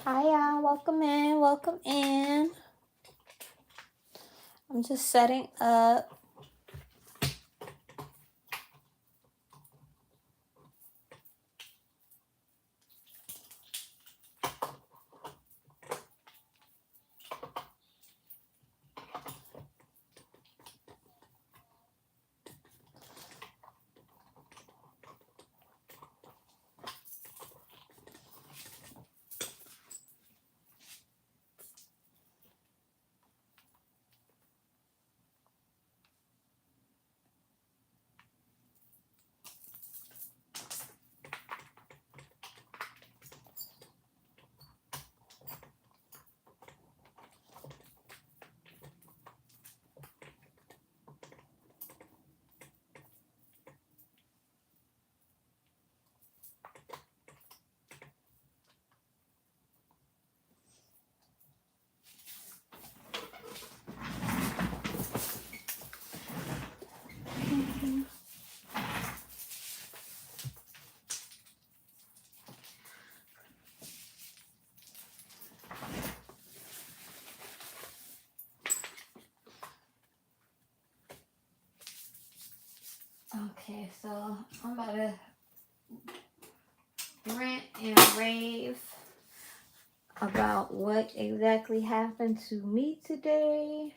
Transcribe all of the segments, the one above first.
Hi y'all, welcome in, welcome in. I'm just setting up. Okay, so I'm about to rant and rave about what exactly happened to me today.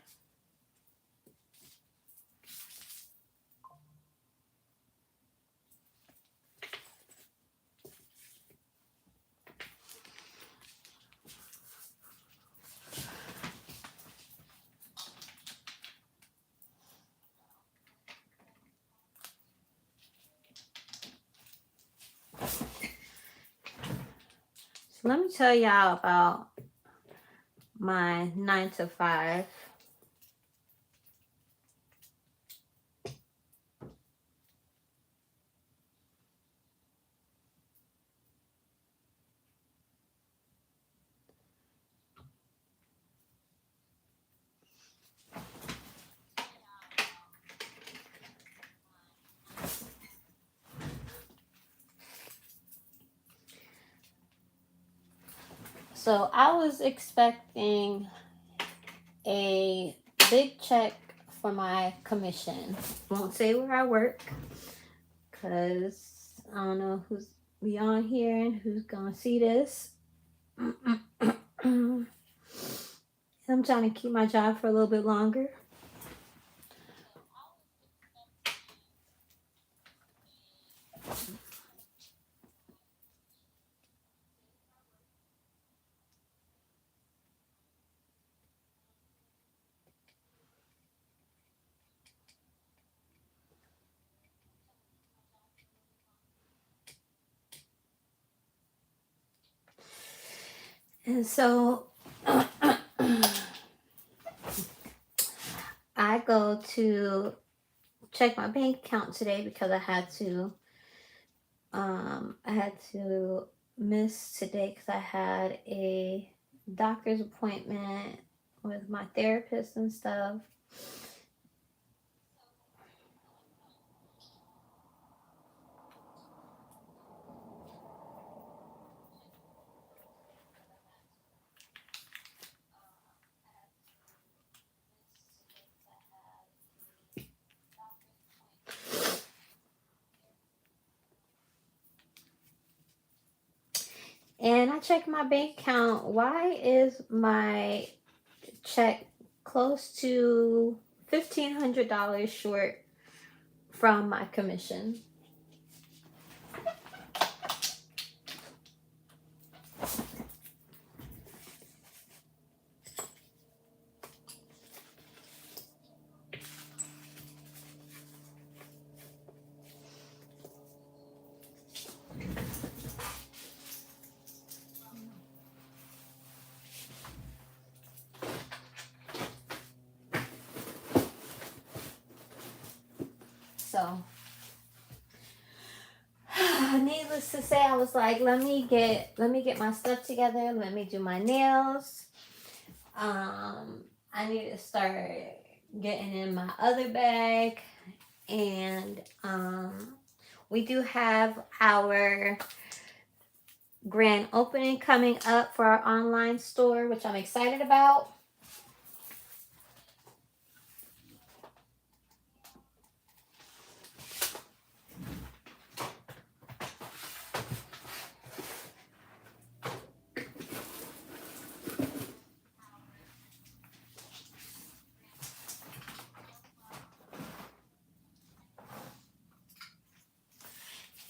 So let me tell y'all about my 9 to 5. So I was expecting a big check for my commission. Won't say where I work because I don't know who's beyond here and who's gonna see this. I'm trying to keep my job for a little bit longer. And so I go to check my bank account today because I had to miss today because I had a doctor's appointment with my therapist and stuff. And I checked my bank account. Why is my check close to $1,500 short from my commission? So needless to say, I was like, let me get my stuff together. Let me do my nails. I need to start getting in my other bag, and we do have our grand opening coming up for our online store, which I'm excited about.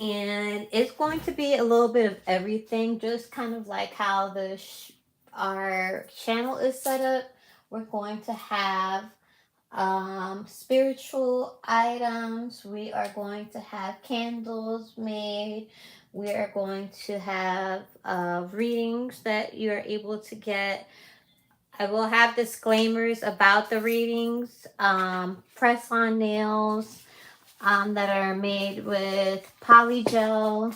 And it's going to be a little bit of everything, just kind of like how our channel is set up. We're going to have spiritual items. We are going to have candles made. We are going to have readings that you're able to get. I will have disclaimers about the readings, press-on nails that are made with Polygel.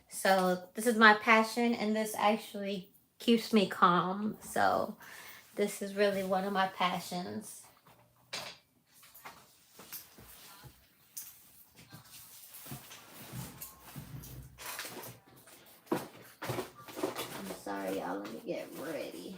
So this is my passion, and this actually keeps me calm. So this is really one of my passions. I'm sorry, y'all. Let me get ready.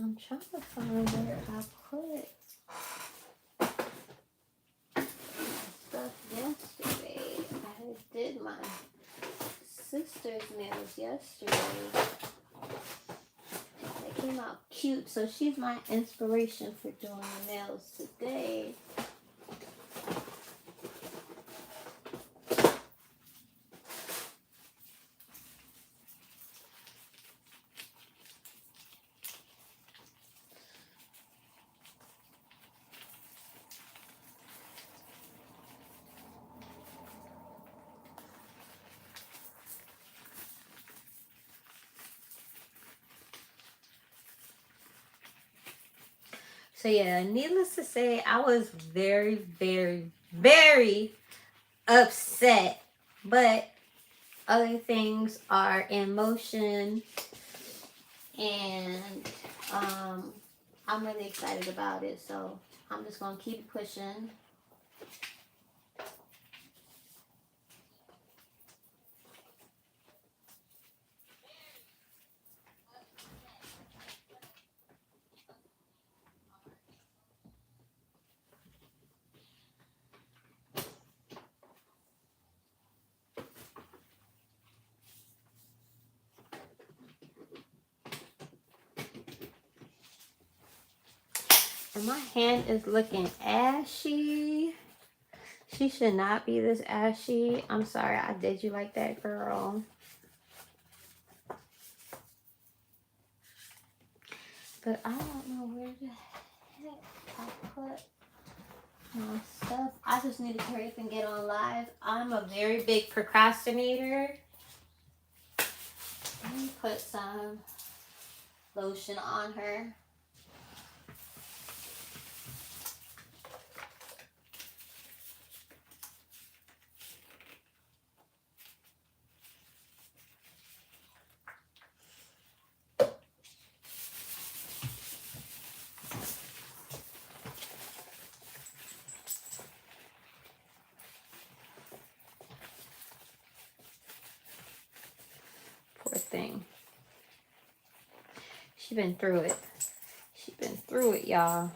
I'm trying to find where I put stuff yesterday. I did my sister's nails yesterday. They came out cute, so she's my inspiration for doing the nails today. So yeah, needless to say, I was very, very, very upset. But other things are in motion, and I'm really excited about it. So I'm just gonna keep pushing. And my hand is looking ashy. She should not be this ashy. I'm sorry I did you like that, girl. But I don't know where the heck I put my stuff. I just need to hurry up and get on live. I'm a very big procrastinator. Let me put some lotion on her. Poor thing. She been through it. She been through it, y'all.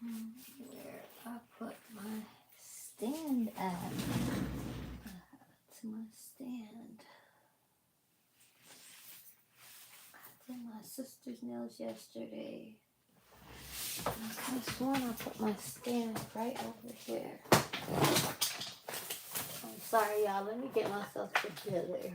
Where I put my stand at. To my stand. I did my sister's nails yesterday. I could have sworn I put my stand right over here. I'm sorry, y'all. Let me get myself together.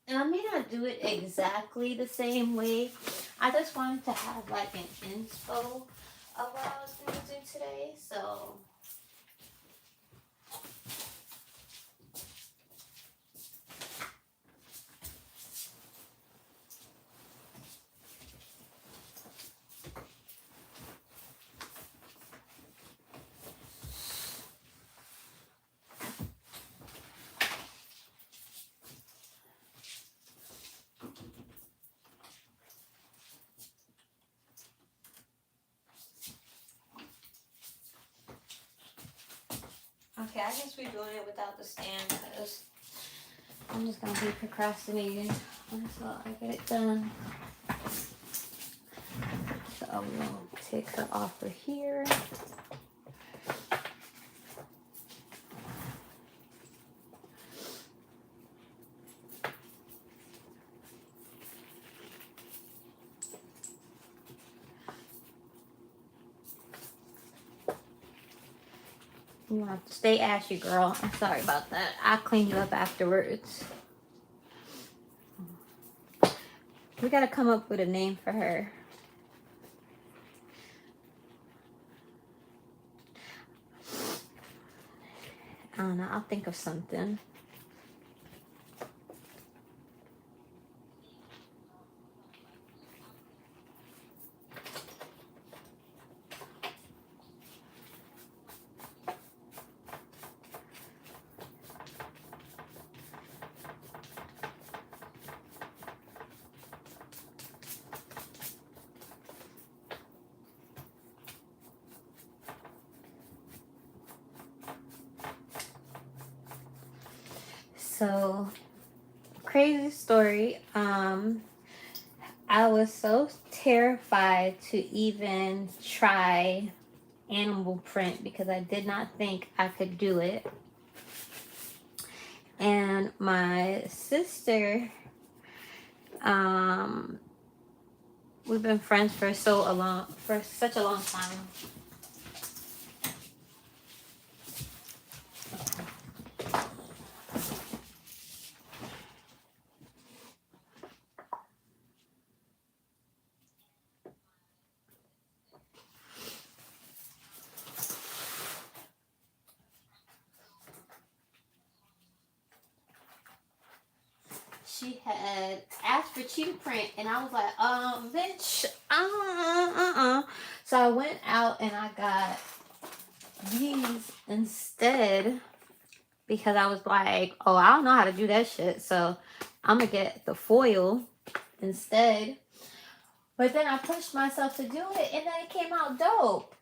And I may not do it exactly the same way. I just wanted to have like an inspo of what I was going to do today. So okay, I guess we're doing it without the stand because I'm just going to be procrastinating until I get it done. So I'm going to take her off of here. You have to stay ashy, girl. I'm sorry about that. I'll clean you up afterwards. We got to come up with a name for her. I don't know. I'll think of something. So, crazy story. I was so terrified to even try animal print because I did not think I could do it. And my sister, we've been friends for such a long time. She had asked for cheetah print, and I was like, bitch, So I went out and I got these instead because I was like, oh, I don't know how to do that shit, so I'm gonna get the foil instead. But then I pushed myself to do it, and then it came out dope.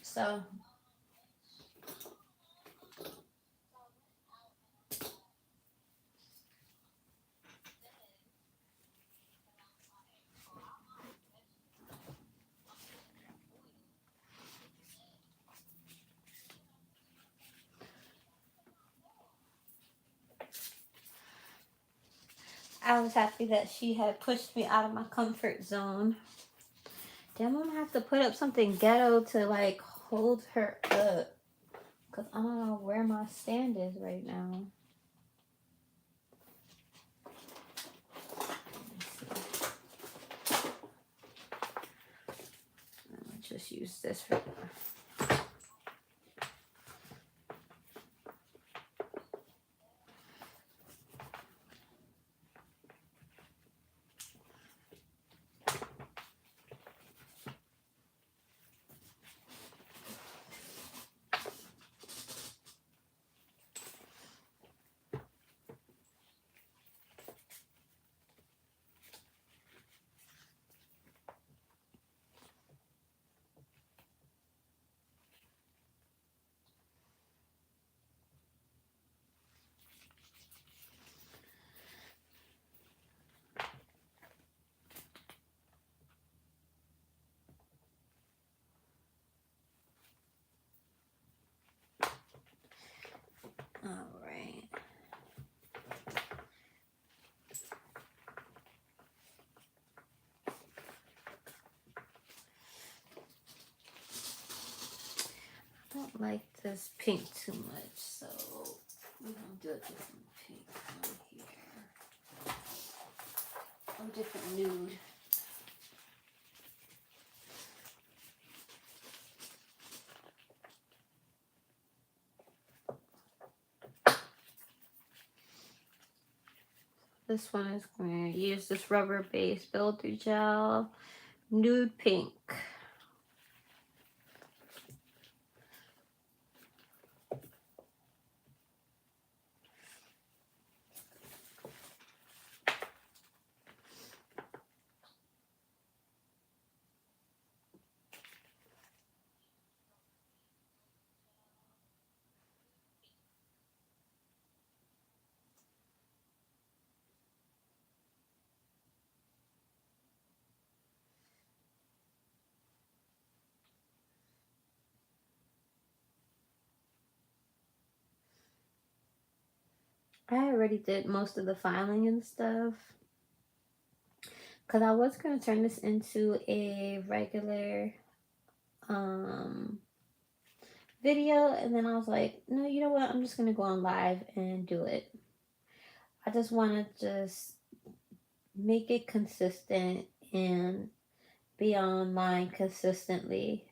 So I was happy that she had pushed me out of my comfort zone. Damn, I'm gonna have to put up something ghetto to like hold her up. Cause I don't know where my stand is right now. Let's just use this for like this pink too much, so we're gonna do a different pink on here. A different nude. This one is going to use this rubber base builder gel, nude pink. I already did most of the filing and stuff. Because I was going to turn this into a regular video. And then I was like, no, you know what? I'm just going to go on live and do it. I just want to just make it consistent and be online consistently.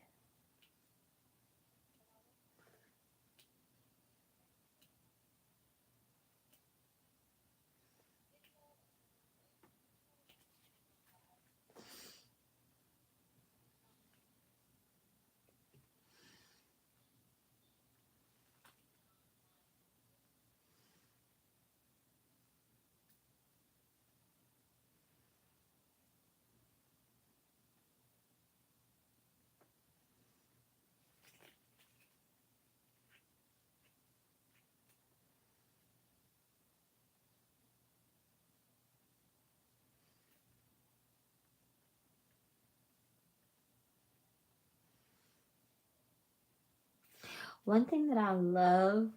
One thing that I love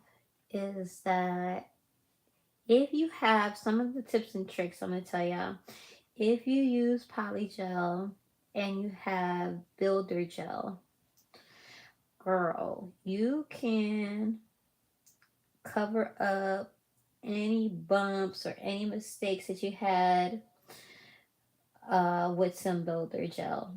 is that if you have some of the tips and tricks, I'm going to tell y'all, if you use Polygel and you have builder gel, girl, you can cover up any bumps or any mistakes that you had with some builder gel.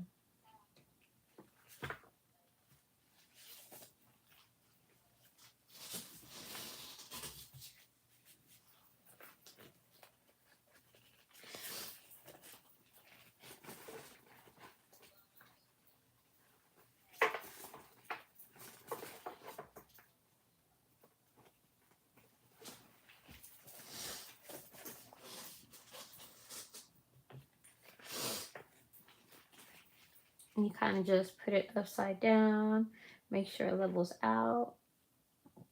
And you kind of just put it upside down, make sure it levels out.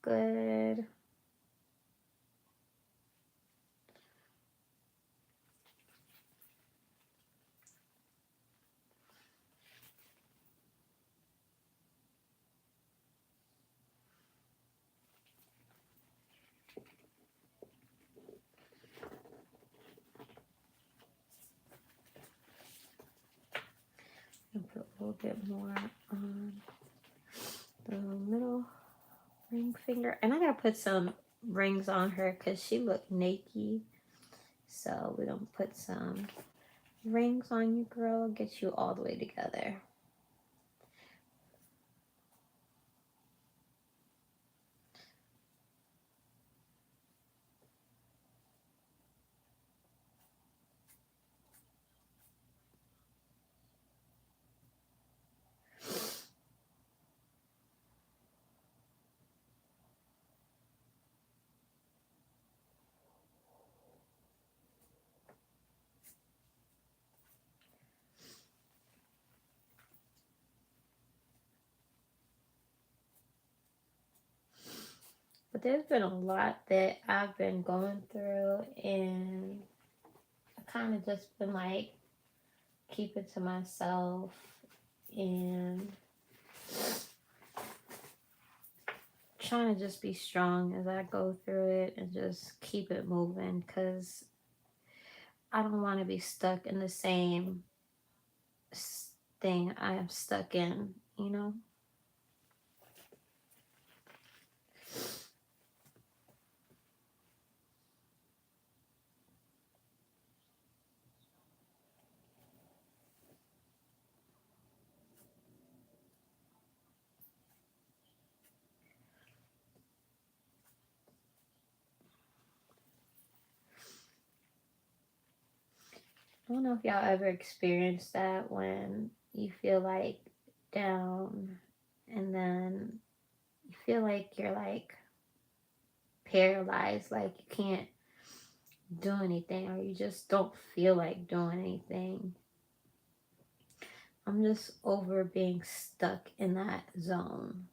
Good. And put a little bit more on the middle ring finger. And I gotta put some rings on her because she looked naked. So we're gonna put some rings on you, girl. Get you all the way together. But there's been a lot that I've been going through, and I kind of just been like keeping to myself and trying to just be strong as I go through it and just keep it moving because I don't want to be stuck in the same thing I am stuck in, you know? I don't know if y'all ever experienced that when you feel like down and then you feel like you're like paralyzed, like you can't do anything or you just don't feel like doing anything. I'm just over being stuck in that zone.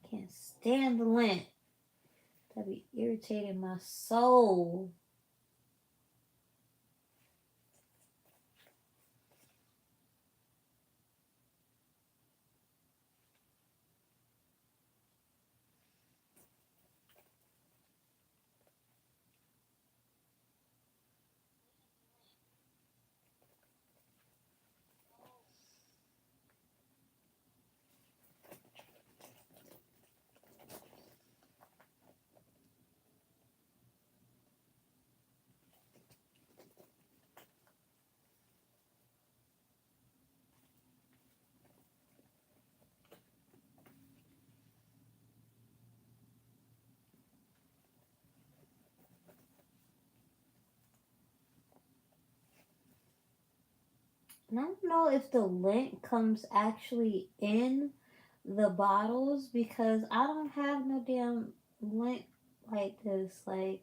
Can't stand the lint. That be irritating my soul. And I don't know if the lint comes actually in the bottles because I don't have no damn lint like this. Like,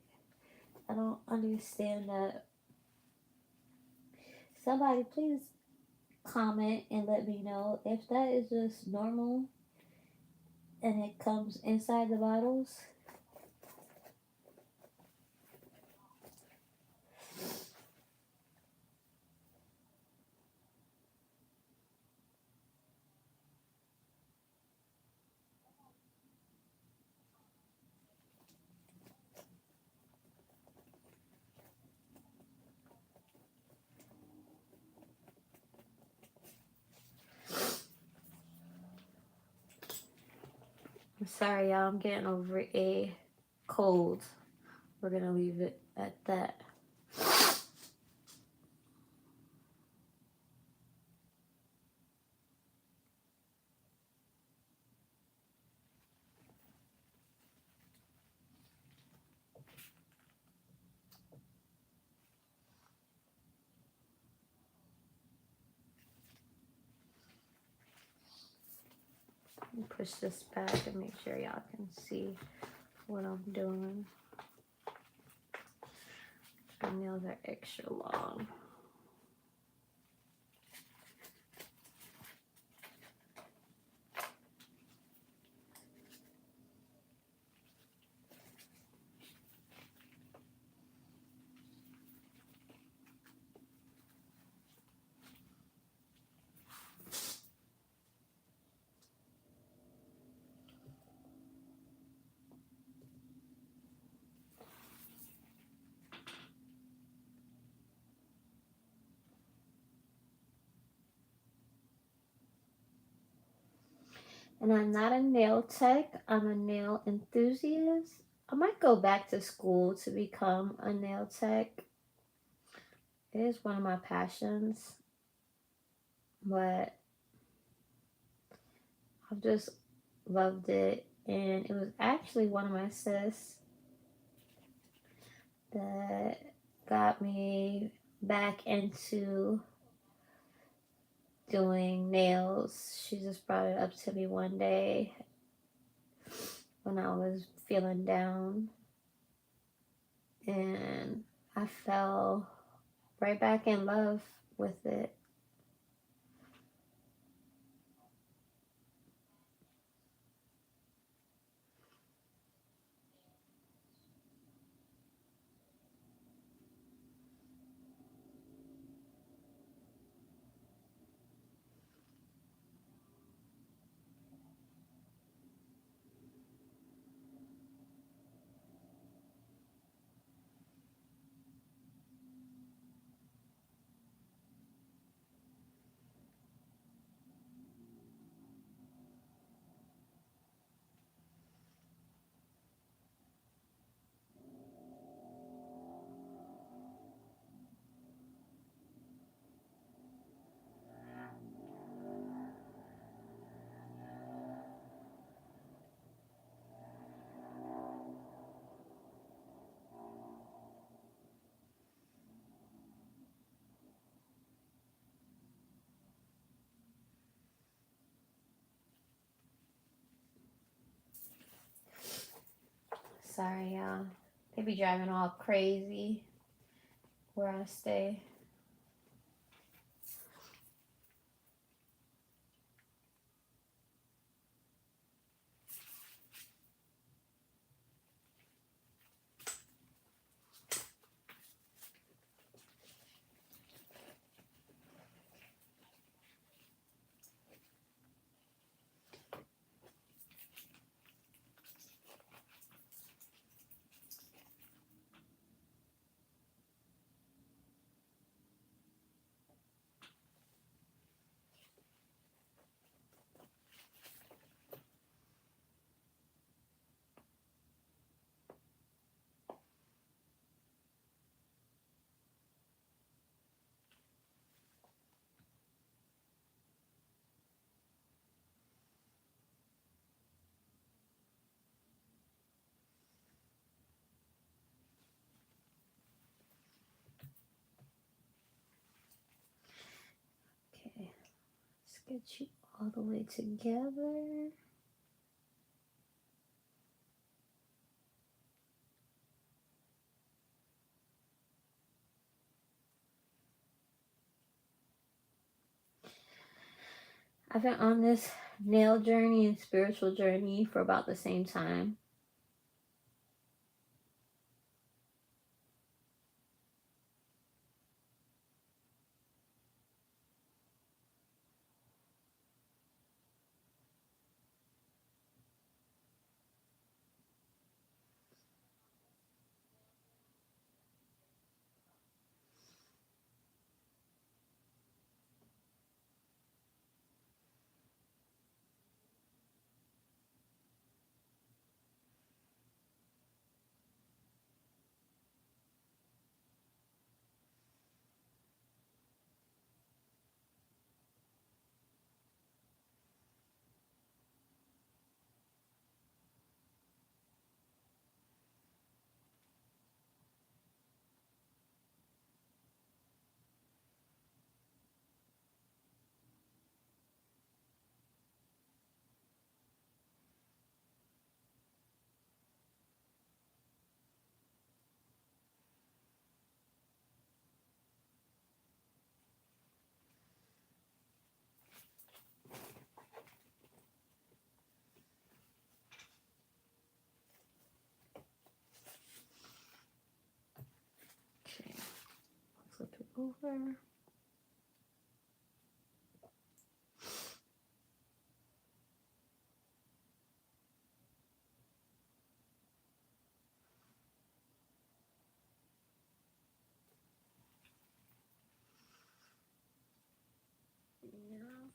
I don't understand that. Somebody please comment and let me know if that is just normal and it comes inside the bottles. I'm sorry, y'all. I'm getting over a cold. We're gonna leave it at that. Let me push this back and make sure y'all can see what I'm doing. My nails are extra long. And I'm not a nail tech, I'm a nail enthusiast. I might go back to school to become a nail tech. It is one of my passions, but I've just loved it. And it was actually one of my sis that got me back into doing nails. She just brought it up to me one day when I was feeling down, and I fell right back in love with it. Sorry, y'all. They be driving all crazy where I stay. Okay, let's get you all the way together. I've been on this nail journey and spiritual journey for about the same time. Okay, flip it over.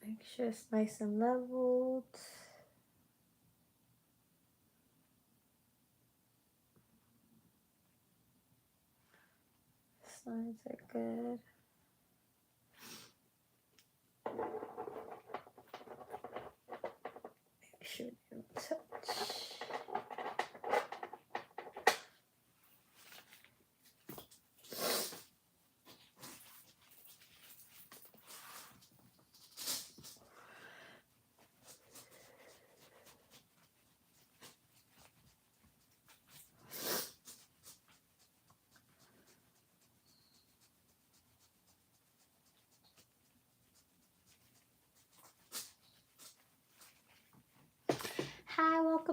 Make sure it's nice and leveled. Sides are good. Make sure you don't touch.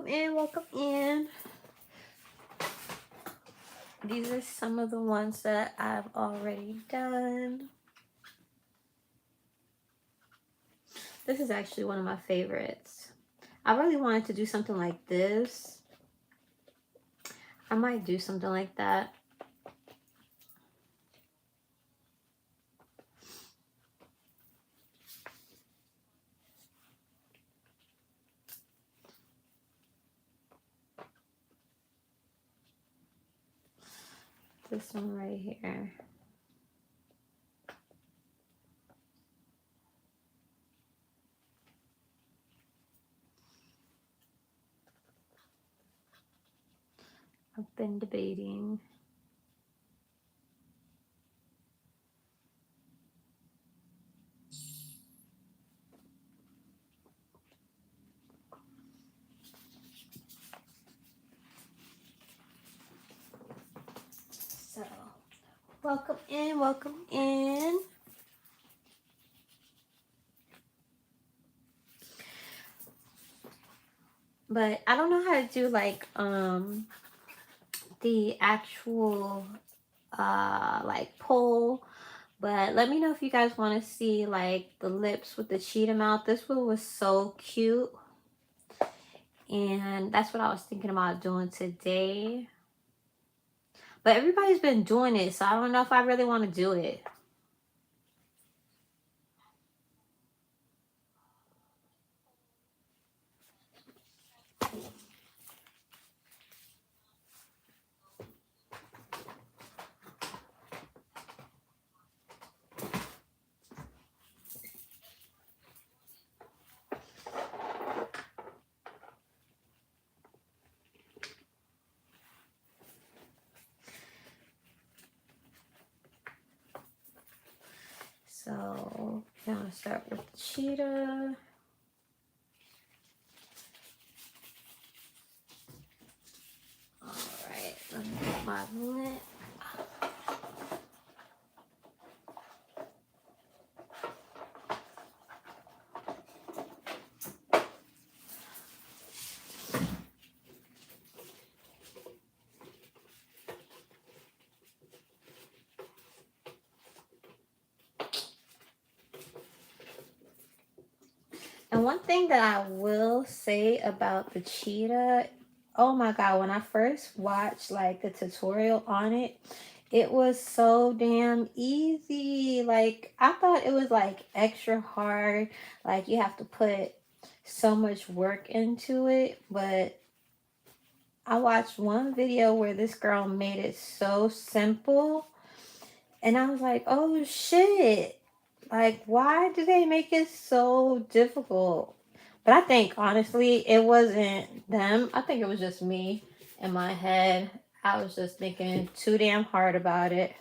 welcome in, welcome in. These are some of the ones that I've already done. This is actually one of my favorites. I really wanted to do something like this. I might do something like that. This one right here. I've been debating. So, welcome in, welcome in. But I don't know how to do like the actual like poll. But let me know if you guys want to see like the lips with the cheetah mouth. This one was so cute. And that's what I was thinking about doing today. But everybody's been doing it, so I don't know if I really want to do it. So, I'm going to start with the cheetah. Alright, let me get my lip. And one thing that I will say about the cheetah, oh my god, when I first watched like the tutorial on it, it was so damn easy. Like I thought it was like extra hard, like you have to put so much work into it, but I watched one video where this girl made it so simple and I was like, oh shit. Like, why do they make it so difficult? But I think, honestly, it wasn't them. I think it was just me in my head. I was just thinking too damn hard about it.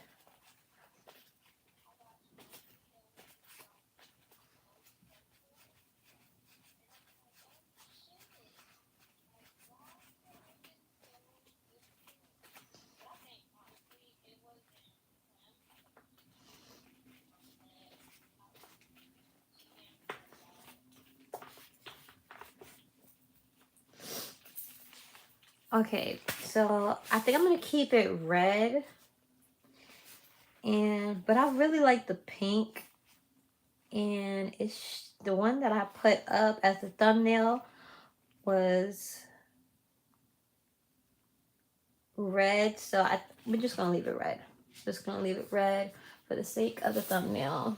Okay, so I think I'm going to keep it red. But I really like the pink. And it's the one that I put up as the thumbnail was red, so we're just gonna leave it red. Just gonna leave it red for the sake of the thumbnail.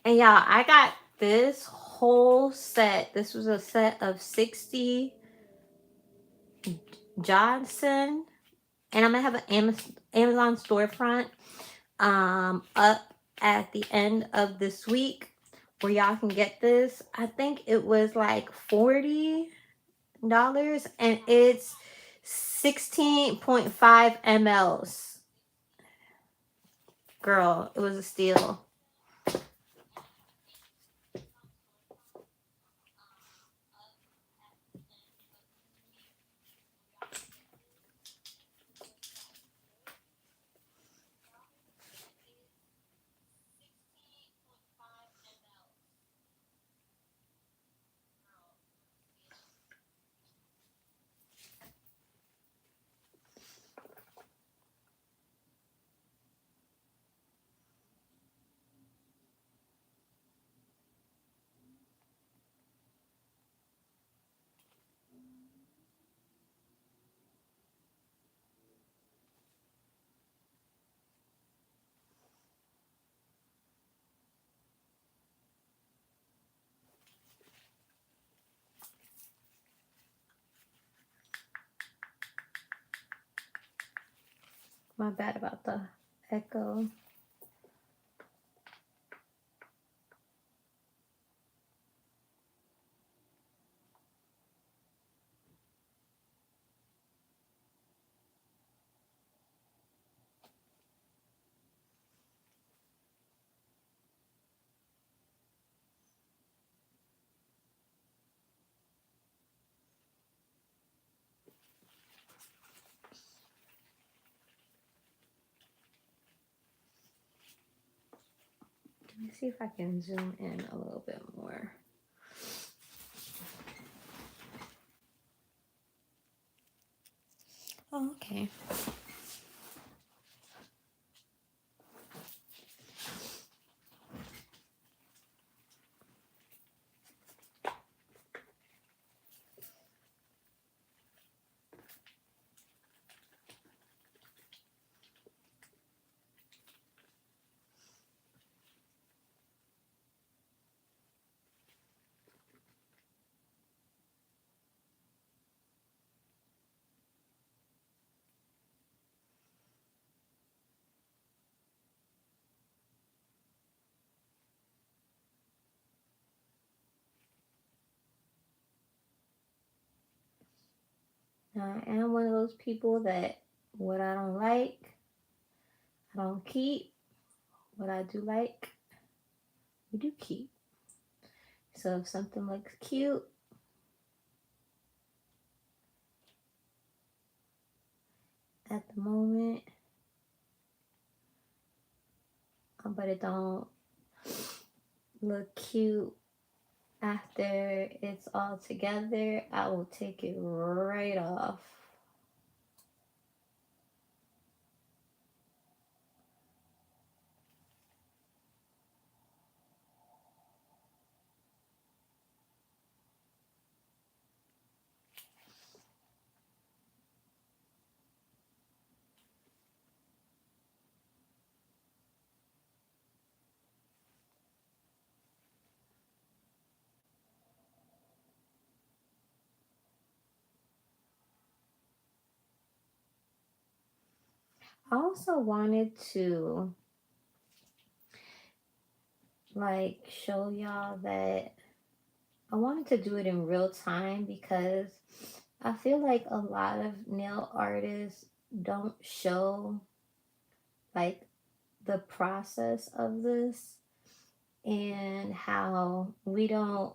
And y'all, I got this whole set. This was a set of 60 Johnson, and I'm gonna have an Amazon storefront up at the end of this week where y'all can get this. I think it was like $40 and it's 16.5 mLs. Girl, it was a steal. My bad about the echo. Let me see if I can zoom in a little bit more. Oh, okay. Now, I am one of those people that what I don't like, I don't keep. What I do like, we do keep. So if something looks cute, at the moment, but it don't look cute after it's all together, I will take it right off. I also wanted to like show y'all that I wanted to do it in real time because I feel like a lot of nail artists don't show like the process of this and how we don't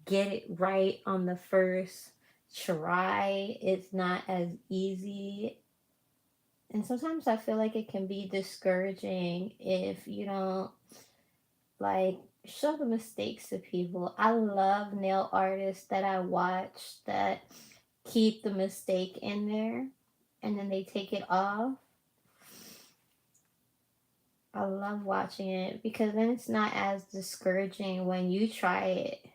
get it right on the first try. It's not as easy. And sometimes I feel like it can be discouraging if you don't like show the mistakes to people. I love nail artists that I watch that keep the mistake in there and then they take it off. I love watching it because then it's not as discouraging when you try it.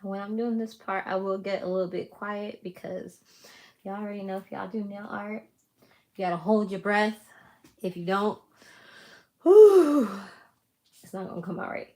When I'm doing this part, I will get a little bit quiet because y'all already know if y'all do nail art, you gotta hold your breath. If you don't, whew, it's not gonna come out right.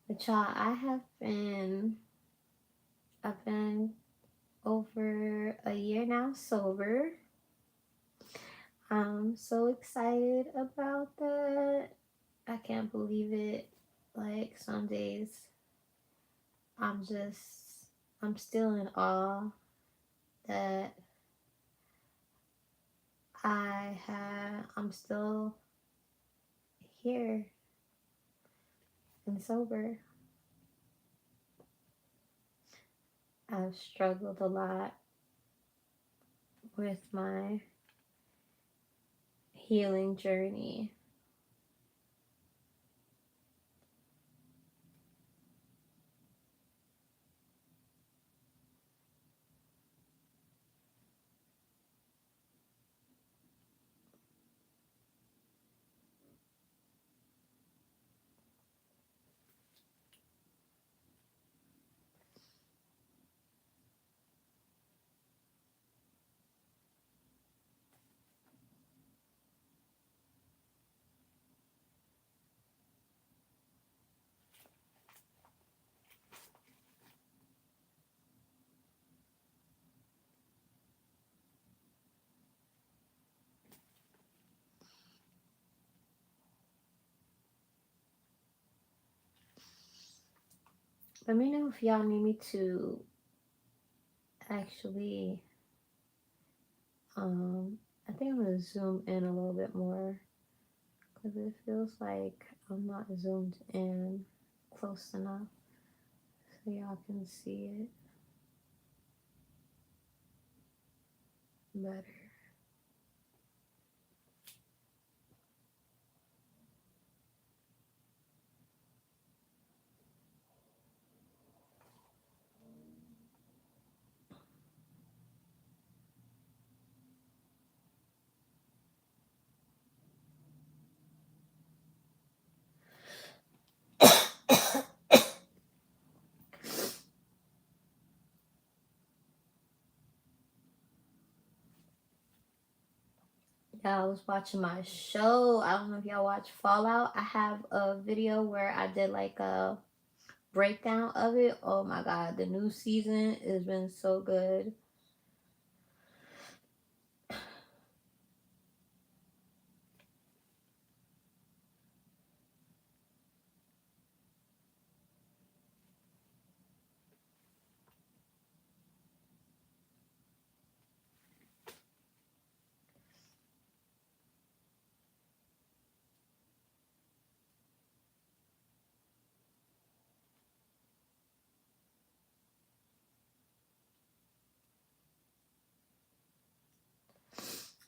But y'all, I've been over a year now sober. I'm so excited about that. I can't believe it. Like some days I'm just I'm still in awe that I'm still here and sober. I've struggled a lot with my healing journey. Let me know if y'all need me to actually I think I'm gonna zoom in a little bit more because it feels like I'm not zoomed in close enough so y'all can see it better. Yeah, I was watching my show. I don't know if y'all watch Fallout. I have a video where I did like a breakdown of it. Oh my god, the new season has been so good.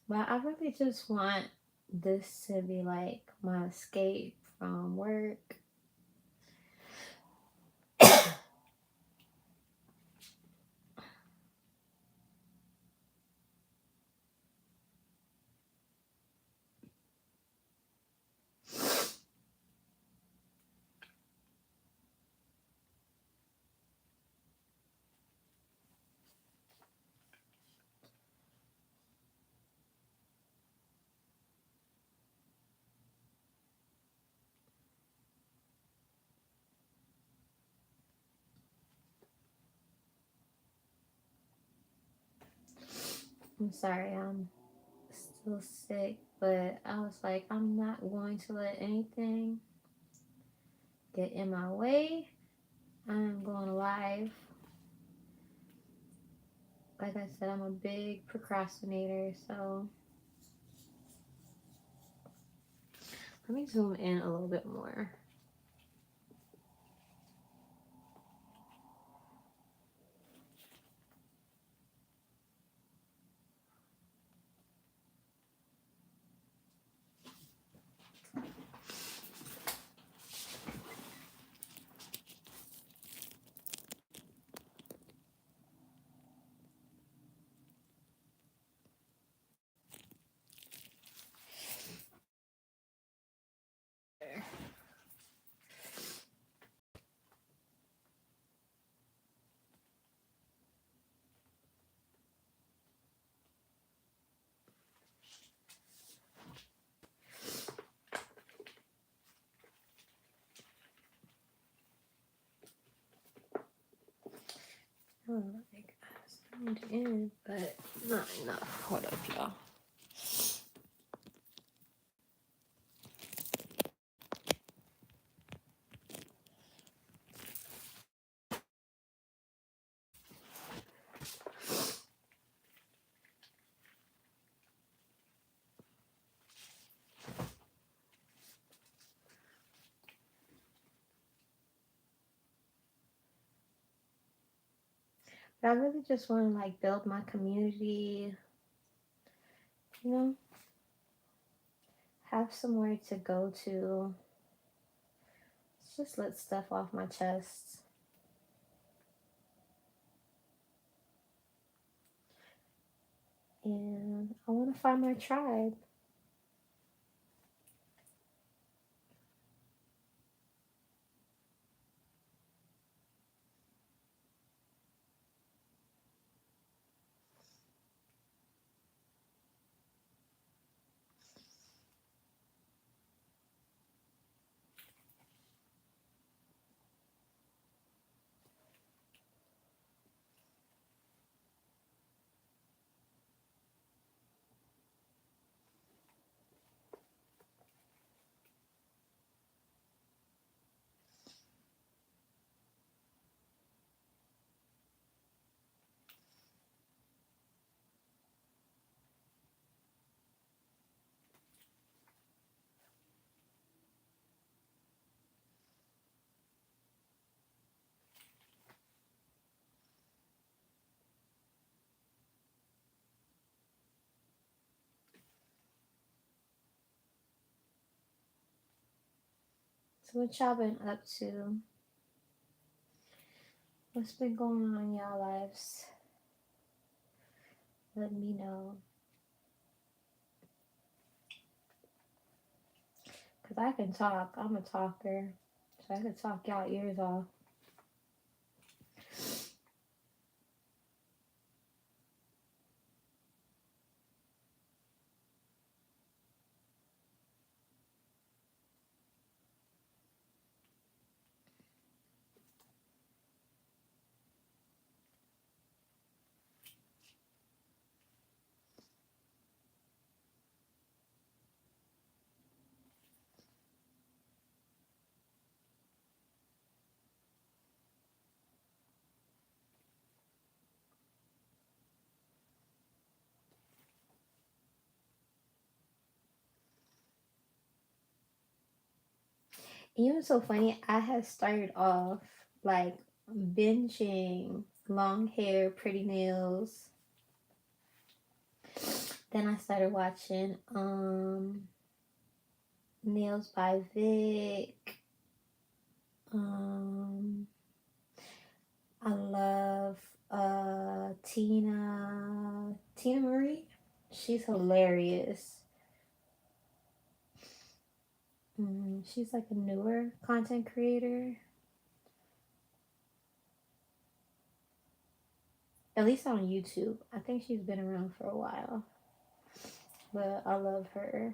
But I really just want this to be like my escape from work. I'm sorry, I'm still sick, but I was like, I'm not going to let anything get in my way. I'm going live. Like I said, I'm a big procrastinator, so let me zoom in a little bit more. Oh, like I zoomed in, but not enough. Hold up, y'all. But I really just want to like build my community, you know, have somewhere to go to. Just let stuff off my chest. And I want to find my tribe. So what y'all been up to? What's been going on in y'all lives? Let me know. Because I can talk. I'm a talker. So I can talk y'all ears off. You know, so funny. I had started off like binging long hair, pretty nails. Then I started watching Nails by Vic. Um, I love Tina Marie. She's hilarious. She's like a newer content creator. At least on YouTube. I think she's been around for a while. But I love her.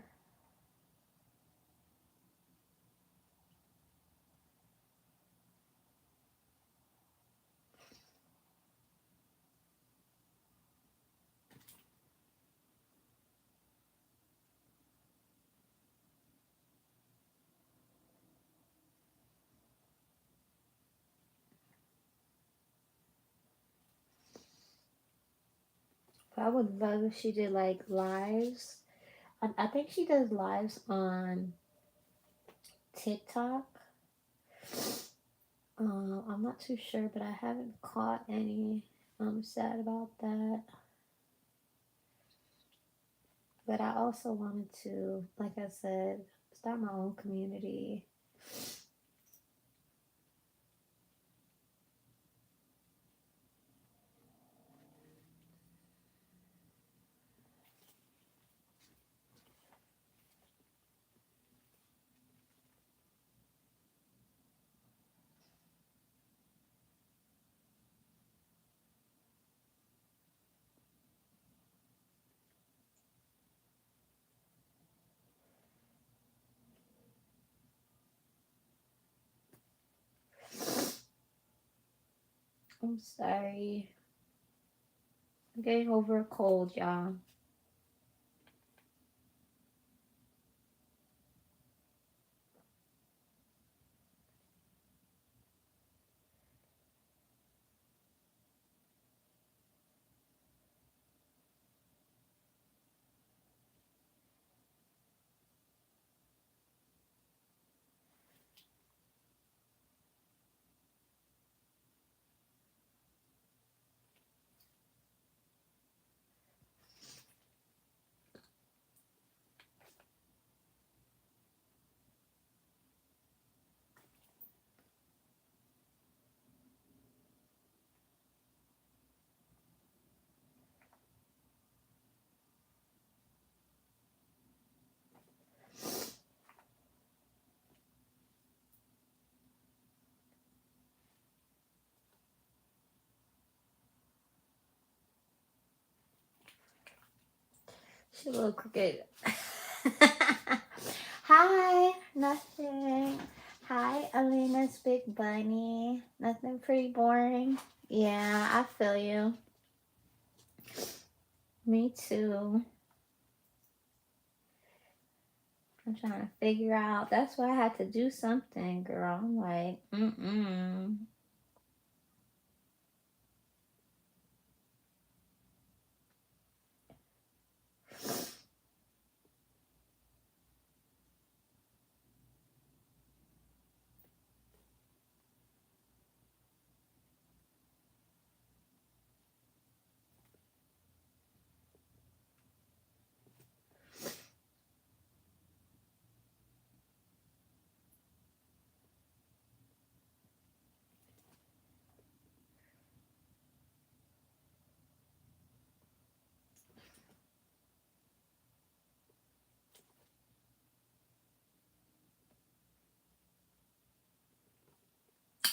I would love if she did like lives. I think she does lives on TikTok. I'm not too sure, but I haven't caught any. I'm sad about that. But I also wanted to, like I said, start my own community. I'm sorry. I'm getting over a cold, y'all. She's a little crooked. Hi, nothing. Hi, Alina's big bunny. Nothing, pretty boring. Yeah, I feel you. Me too. I'm trying to figure out. That's why I had to do something, girl. I'm like, mm-mm.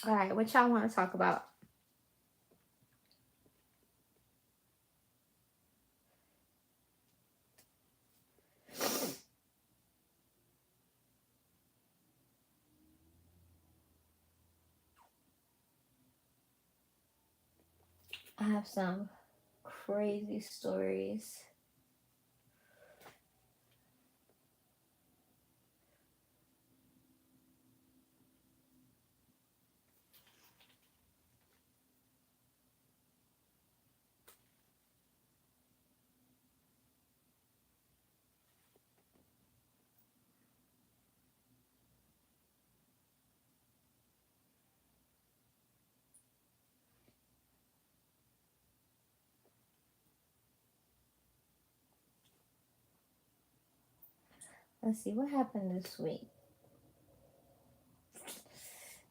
All right, what y'all want to talk about? I have some crazy stories. Let's see what happened this week.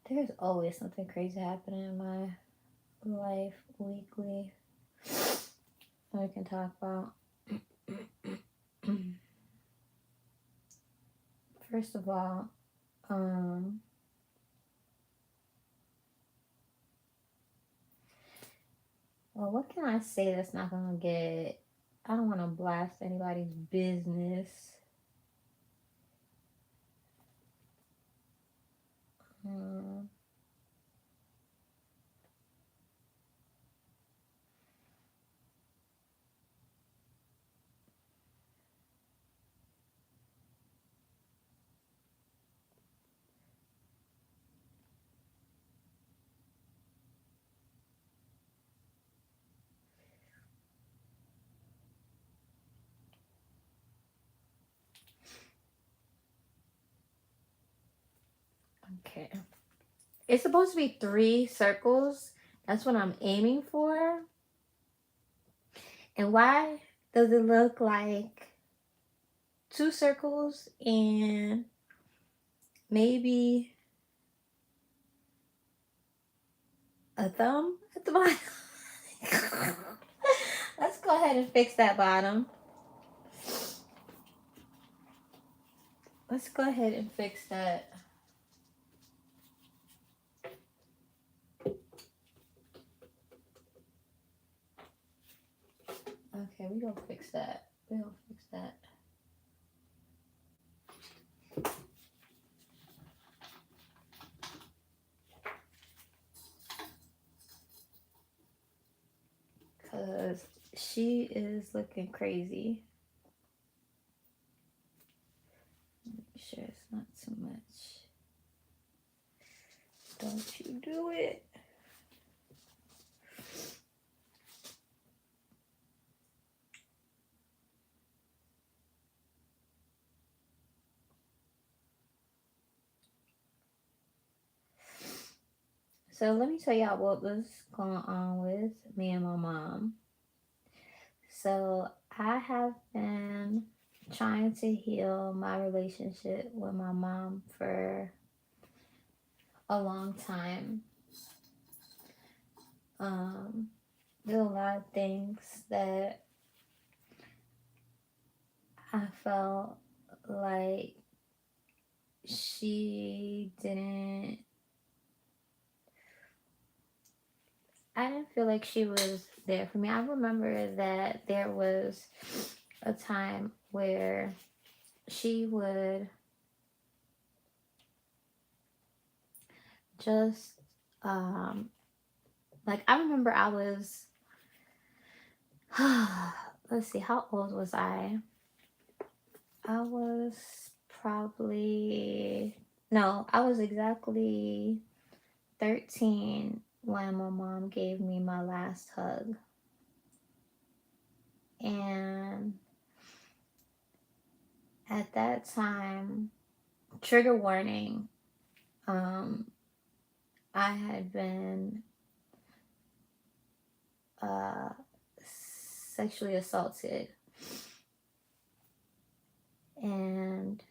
There's always something crazy happening in my life weekly that we can talk about. First of all, well, what can I say that's not gonna get? I don't want to blast anybody's business. Um, Okay. It's supposed to be 3 circles. That's what I'm aiming for. And why does it look like 2 circles and maybe a thumb at the bottom? Let's go ahead and fix that bottom. Let's go ahead and fix that. Okay, we gonna fix that. We gonna fix that. Cause she is looking crazy. Make sure it's not too much. Don't you do it. So let me tell y'all what was going on with me and my mom. So I have been trying to heal my relationship with my mom for a long time. There's a lot of things that I felt like she didn't. I didn't feel like she was there for me. I remember that there was a time where she would just like I remember I was let's see, how old was I? I was probably no, I was exactly 13 when my mom gave me my last hug. And at that time, trigger warning, I had been uh, sexually assaulted. And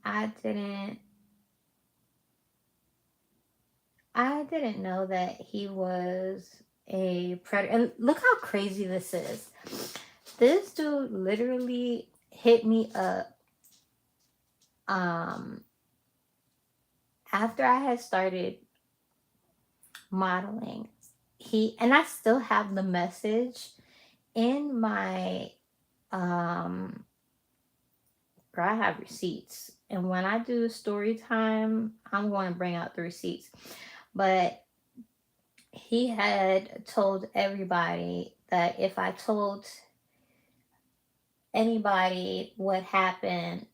I didn't know that he was a predator. And look how crazy this is. This dude literally hit me up after I had started modeling. And I still have the message in my girl, I have receipts. And when I do story time, I'm going to bring out the receipts. But he had told everybody that if I told anybody what happened,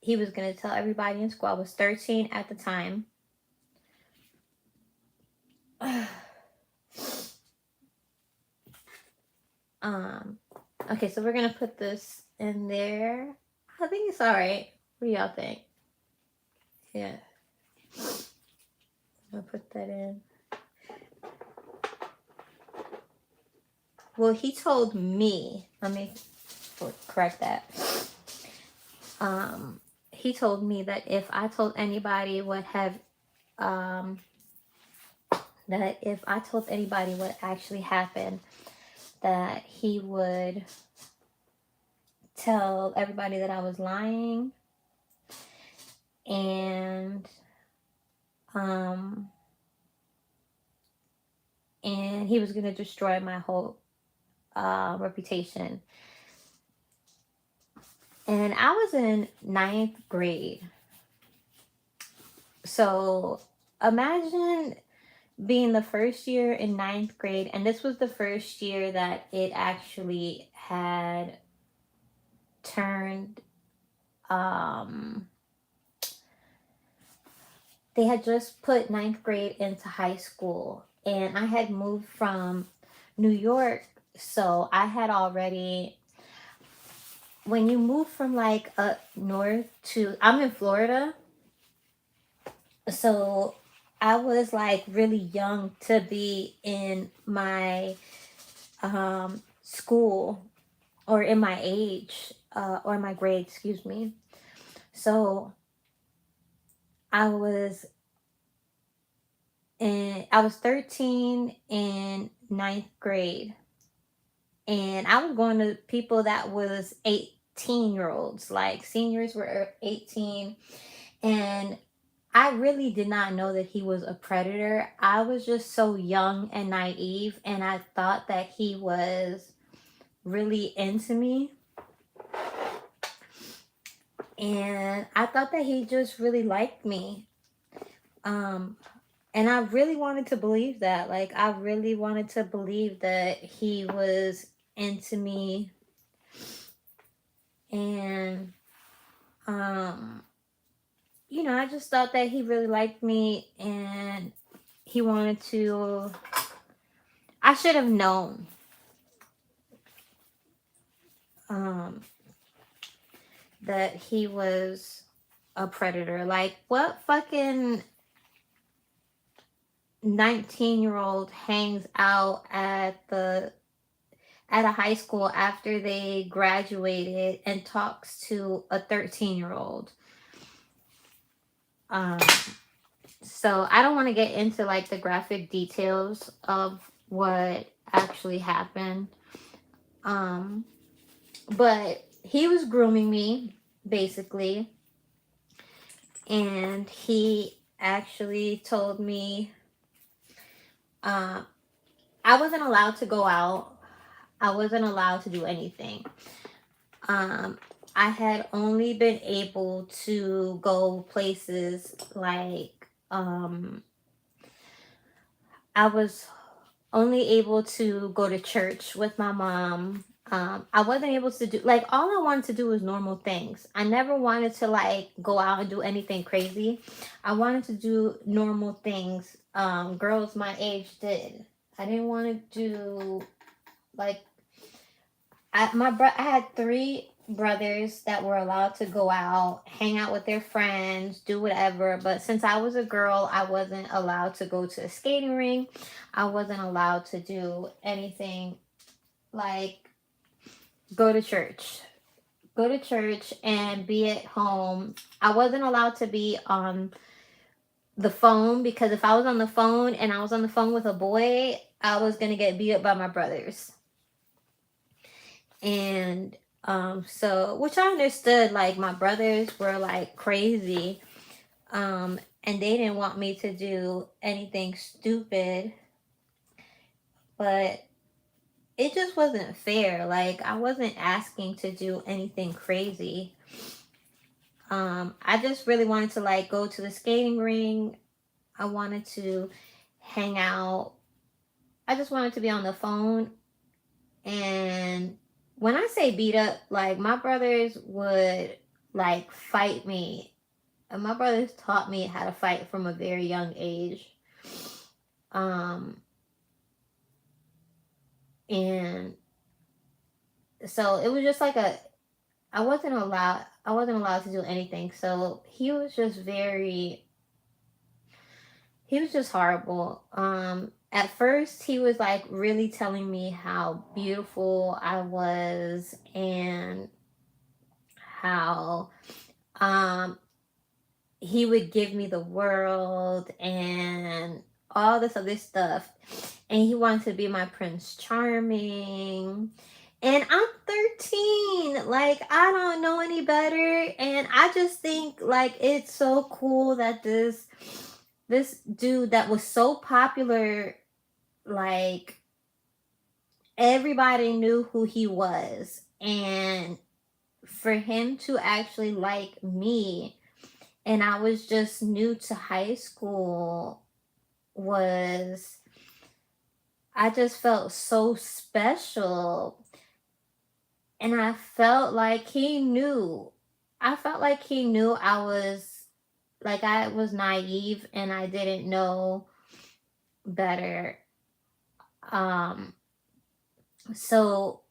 he was going to tell everybody in school. I was 13 at the time. Okay, so we're going to put this in there. I think it's all right. What do y'all think? Yeah. I'll put that in. Well, he told me, let me correct that. He told me that if I told anybody what actually happened, that he would tell everybody that I was lying, and he was gonna destroy my whole reputation. And I was in 9th grade. So imagine being the first year in 9th grade, and this was the first year that it actually had turned, they had just put 9th grade into high school, and I had moved from New York, so I had already, when you move from like up north to, I'm in Florida, so I was like really young to be in my school, or in my age, or my grade, excuse me. So I was I was 13 in ninth grade, and I was going to people that was 18-year olds, like seniors were 18, and I really did not know that he was a predator. I was just so young and naive, and I thought that he was really into me. And I thought that he just really liked me. Um, and I really wanted to believe that. Like, I really wanted to believe that he was into me. And, um, I just thought that he really liked me, and he wanted to. I should have known. Um, that he was a predator. Like, what fucking 19-year-old hangs out at a high school after they graduated and talks to a 13-year-old? Um, so I don't want to get into like the graphic details of what actually happened. Um, but he was grooming me, basically, and he actually told me uh, I wasn't allowed to go out. I wasn't allowed to do anything. Um, I had only been able to go places like I was only able to go to church with my mom. I wasn't able to do, like, all I wanted to do was normal things. I never wanted to like go out and do anything crazy. I wanted to do normal things girls my age did. I didn't want to do like I had three brothers that were allowed to go out, hang out with their friends, do whatever. But since I was a girl, I wasn't allowed to go to a skating rink. I wasn't allowed to do anything like go to church. Go to church and be at home. I wasn't allowed to be on the phone, because if I was on the phone and I was on the phone with a boy, I was going to get beat up by my brothers. And so, which I understood, like my brothers were like crazy, and they didn't want me to do anything stupid, but it just wasn't fair. Like, I wasn't asking to do anything crazy. I just really wanted to like go to the skating ring. I wanted to hang out. I just wanted to be on the phone. And when I say beat up, like my brothers would like fight me. And my brothers taught me how to fight from a very young age. Um, and so it was just like I wasn't allowed to do anything. So he was just horrible. At first he was like really telling me how beautiful I was, and how um he would give me the world and all this other stuff. And he wanted to be my Prince Charming. And I'm 13. Like, I don't know any better. And I just think like it's so cool that this dude that was so popular, like everybody knew who he was. And for him to actually like me, and I was just new to high school, was, I just felt so special. And I felt like he knew. I felt like he knew I was naive and I didn't know better. Um so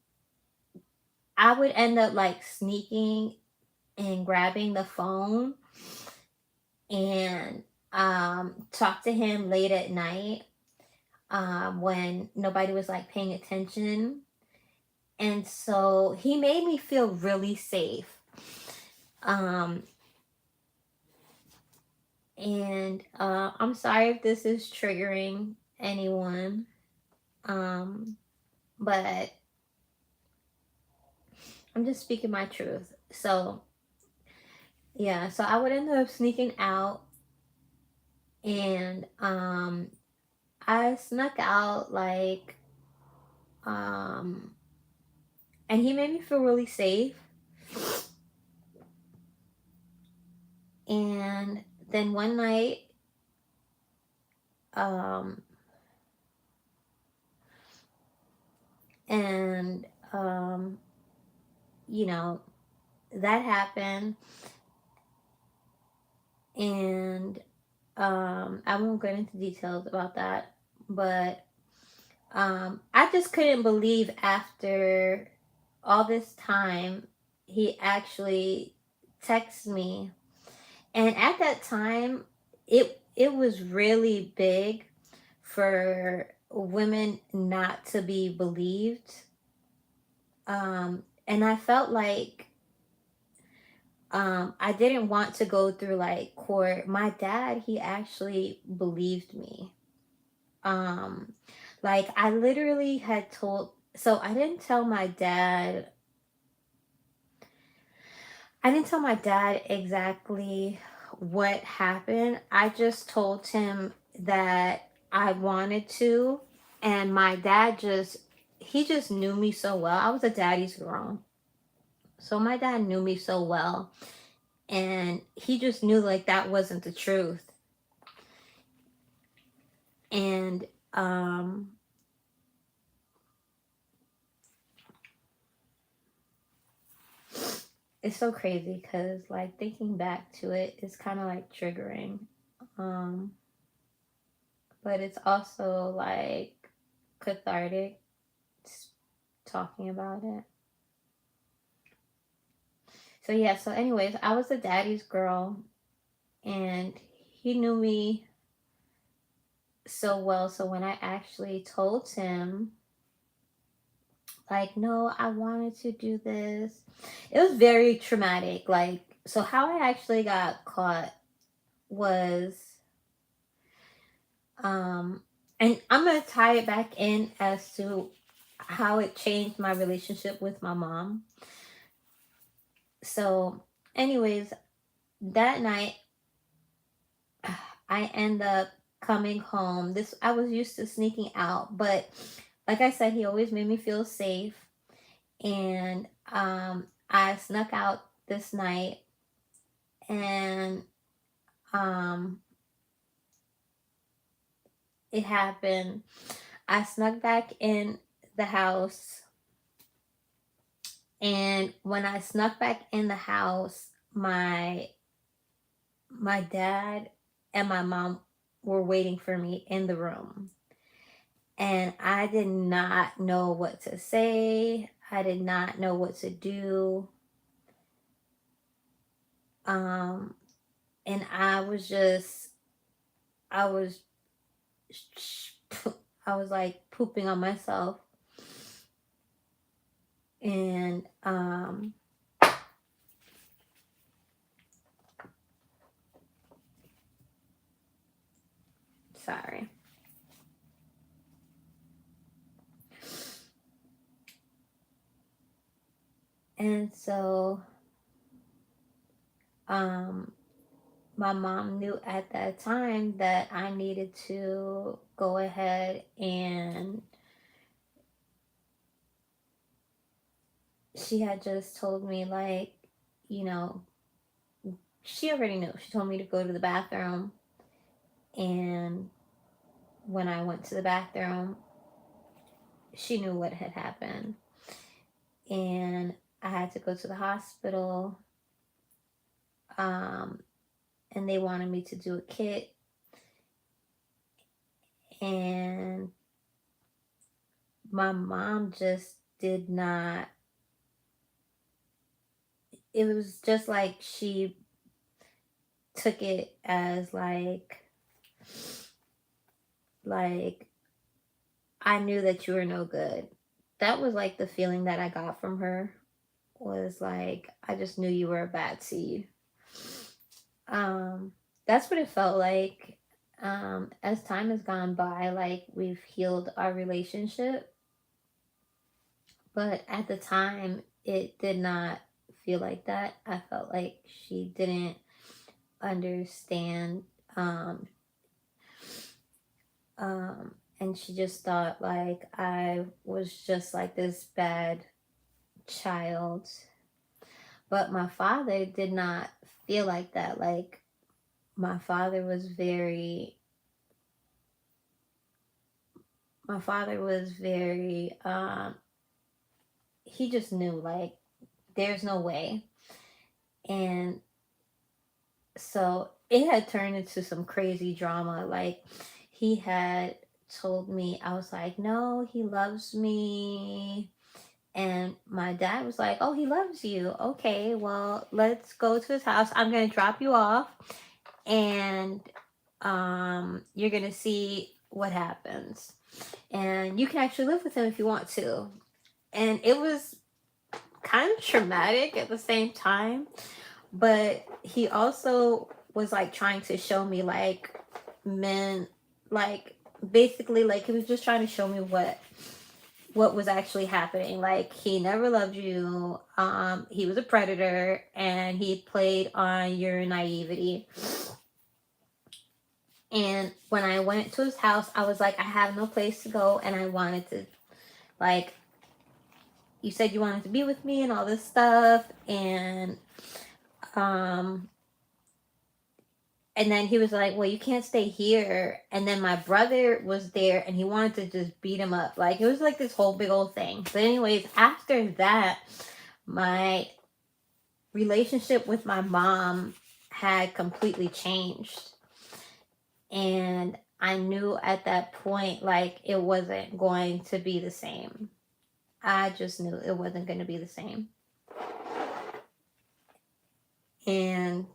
I would end up like sneaking and grabbing the phone and talk to him late at night, when nobody was like paying attention. And so he made me feel really safe. Um, and I'm sorry if this is triggering anyone, um, but I'm just speaking my truth. So, yeah, so I would end up sneaking out, and I snuck out like, um, and he made me feel really safe. And then one night, um, and you know, that happened, and I won't get into details about that, but I just couldn't believe after all this time he actually texted me. And at that time, it was really big for women not to be believed. And I felt like I didn't want to go through like court. My dad, he actually believed me. Um, like I literally had told, so I didn't tell my dad exactly what happened. I just told him that I wanted to, and my dad just, he just knew me so well. I was a daddy's girl. So my dad knew me so well, and he just knew like that wasn't the truth. And it's so crazy because like thinking back to it is kind of like triggering. Um but it's also like cathartic talking about it. So yeah, so anyways, I was a daddy's girl, and he knew me so well. So when I actually told him like, no, I wanted to do this, it was very traumatic. Like, so how I actually got caught was, um and I'm gonna tie it back in as to how it changed my relationship with my mom. So anyways, that night I end up coming home. This, I was used to sneaking out, but like I said, he always made me feel safe. And I snuck out this night, and um it happened. I snuck back in the house, and when I snuck back in the house, my dad and my mom were waiting for me in the room. And I did not know what to say. I did not know what to do. Um, and I was, I was like pooping on myself. And, sorry. And so, um, my mom knew at that time that I needed to go ahead, and she had just told me, like, you know, she already knew. She told me to go to the bathroom. And when I went to the bathroom, she knew what had happened. And I had to go to the hospital. Um, and they wanted me to do a kit. And my mom just did not it was just like she took it as like I knew that you were no good. That was like the feeling that I got from her, was like I just knew you were a bad seed. Um that's what it felt like. As time has gone by, like we've healed our relationship, but at the time it did not feel like that. I felt like she didn't understand. um and she just thought like I was just like this bad child. But my father did not feel like that. Like my father was very my father was very he just knew like there's no way. And so it had turned into some crazy drama. Like he had told me, I was like, no, he loves me. And my dad was like, oh, he loves you. Okay, well, let's go to his house. I'm going to drop you off. And you're going to see what happens. And you can actually live with him if you want to. And it was kind of traumatic at the same time. But he also was like trying to show me like men, like basically like he was just trying to show me what was actually happening. Like he never loved you. He was a predator and he played on your naivety. And when I went to his house, I was like, I have no place to go, and I wanted to, like, you said you wanted to be with me and all this stuff. Um and then he was like, well, you can't stay here. And then my brother was there and he wanted to just beat him up. Like it was like this whole big old thing. But anyways, after that, my relationship with my mom had completely changed. And I knew at that point like it wasn't going to be the same. I just knew it wasn't going to be the same. And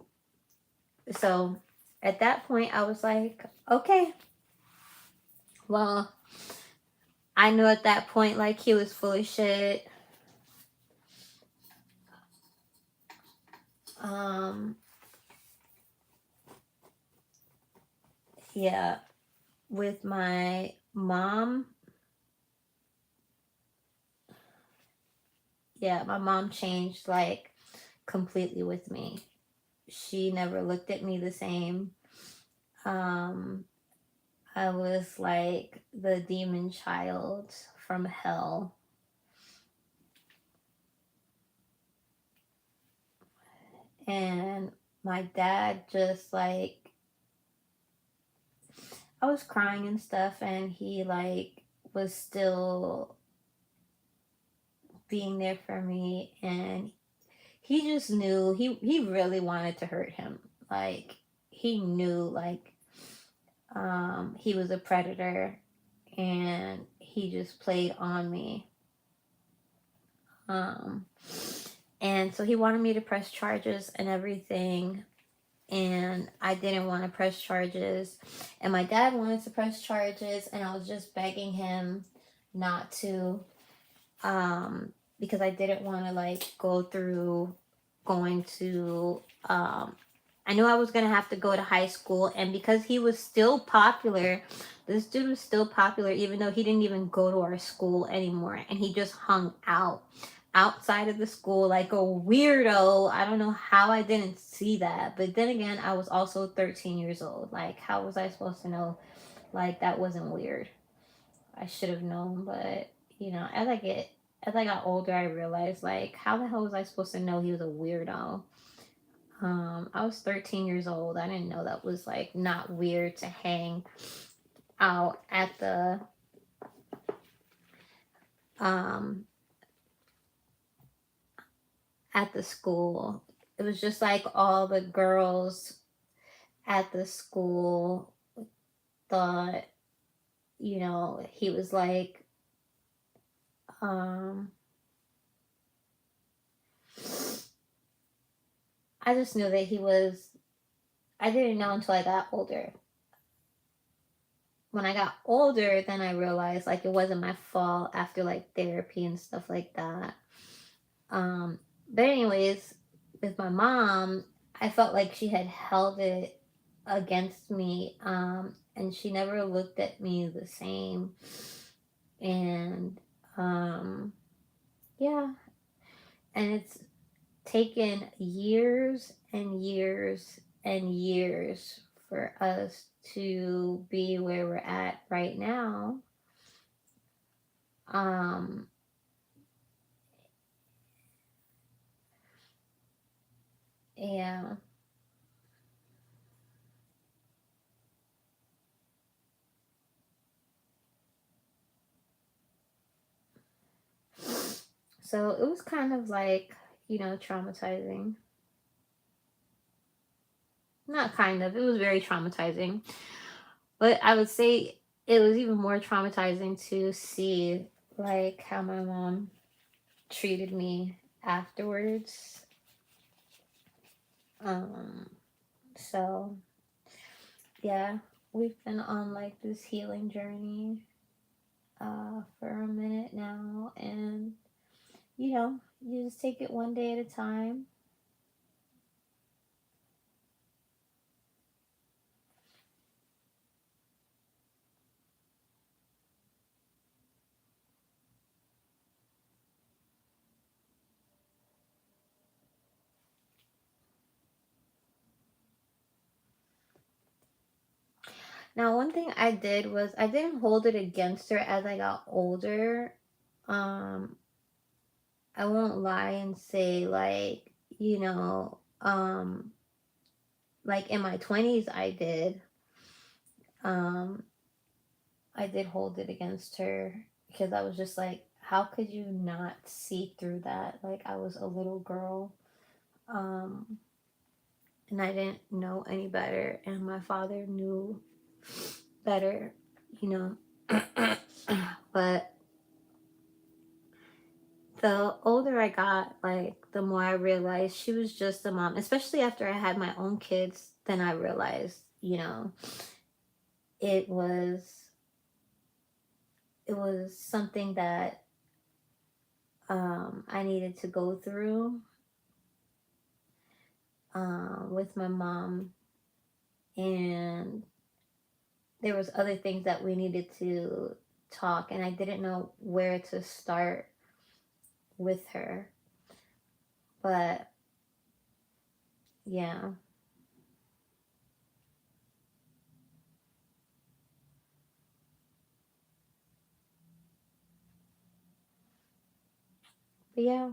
so at that point, I was like, okay, well, I knew at that point like he was full of shit. Um, yeah, with my mom, yeah, my mom changed like completely with me. She never looked at me the same. Um, I was like the demon child from hell. And my dad just like, I was crying and stuff, and he like was still being there for me. And he just knew he really wanted to hurt him. Like he knew like he was a predator, and he just played on me. um and so he wanted me to press charges and everything, and I didn't want to press charges, and my dad wanted to press charges, and I was just begging him not to, because I didn't want to like go through going to I knew I was going to have to go to high school, and because he was still popular, this dude was still popular even though he didn't even go to our school anymore, and he just hung out outside of the school like a weirdo. I don't know how I didn't see that, but then again, I was also 13 years old. Like how was I supposed to know like that wasn't weird? I should have known, but as I got older, I realized like how the hell was I supposed to know he was a weirdo? I was 13 years old. I didn't know that was like not weird to hang out um at the school. It was just like all the girls at the school thought, he was like um I just knew that he was, I didn't know until I got older. When I got older, then I realized like it wasn't my fault after like therapy and stuff like that. Um, but anyways, with my mom, I felt like she had held it against me, and she never looked at me the same. And yeah, and it's taken years and years and years for us to be where we're at right now. Um, yeah. So it was kind of like, traumatizing. Not kind of, it was very traumatizing. But I would say it was even more traumatizing to see like how my mom treated me afterwards. Um, so yeah, we've been on like this healing journey for a minute now, and you just take it one day at a time. Now, one thing I did was I didn't hold it against her as I got older. Um, I won't lie and say like, like in my 20s I did. Um, I did hold it against her because I was just like, how could you not see through that? Like I was a little girl. Um, and I didn't know any better, and my father knew better, you know. But the older I got, like the more I realized she was just a mom. Especially after I had my own kids, then I realized, it was it was something that I needed to go through with my mom, and there was other things that we needed to talk, and I didn't know where to start with her. But yeah, but yeah,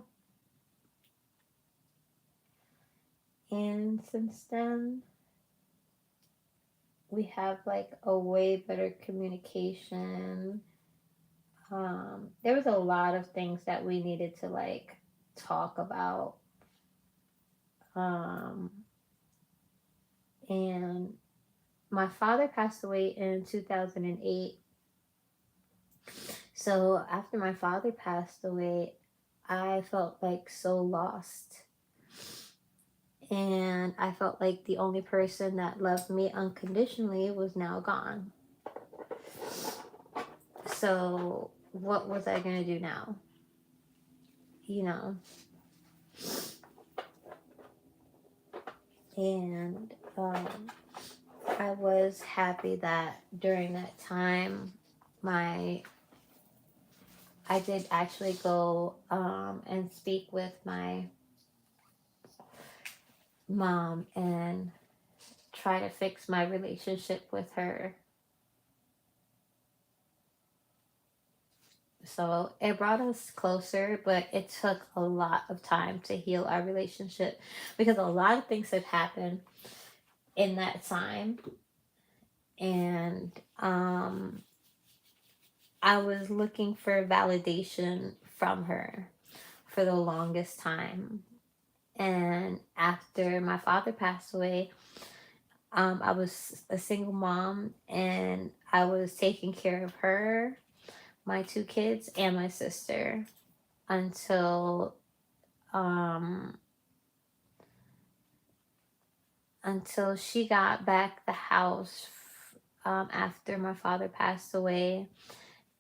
and since then we have like a way better communication. There was a lot of things that we needed to like talk about. Um, and my father passed away in 2008. So after my father passed away, I felt like so lost. And I felt like the only person that loved me unconditionally was now gone. So what was I going to do now? You know? And I was happy that during that time, my I did actually go and speak with my mom and try to fix my relationship with her. So it brought us closer, but it took a lot of time to heal our relationship because a lot of things have happened in that time. And I was looking for validation from her for the longest time. And after my father passed away, I was a single mom and I was taking care of her, my two kids, and my sister until um, until she got back the house after my father passed away,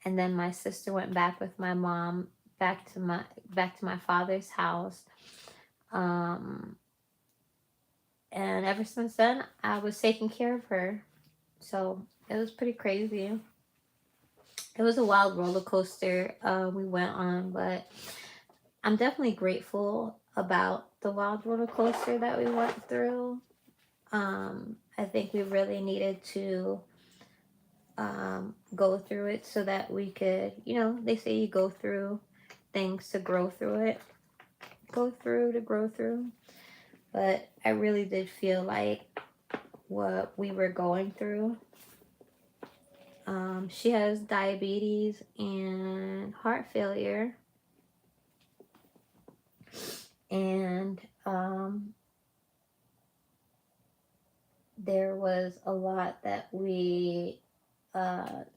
and then my sister went back with my mom back to my father's house. Um, and ever since then, I was taking care of her. So it was pretty crazy. It was a wild roller coaster we went on, but I'm definitely grateful about the wild roller coaster that we went through. I think we really needed to go through it so that we could, they say you go through things to grow through it, go through to grow through. But I really did feel like what we were going through. She has diabetes and heart failure, and there was a lot that we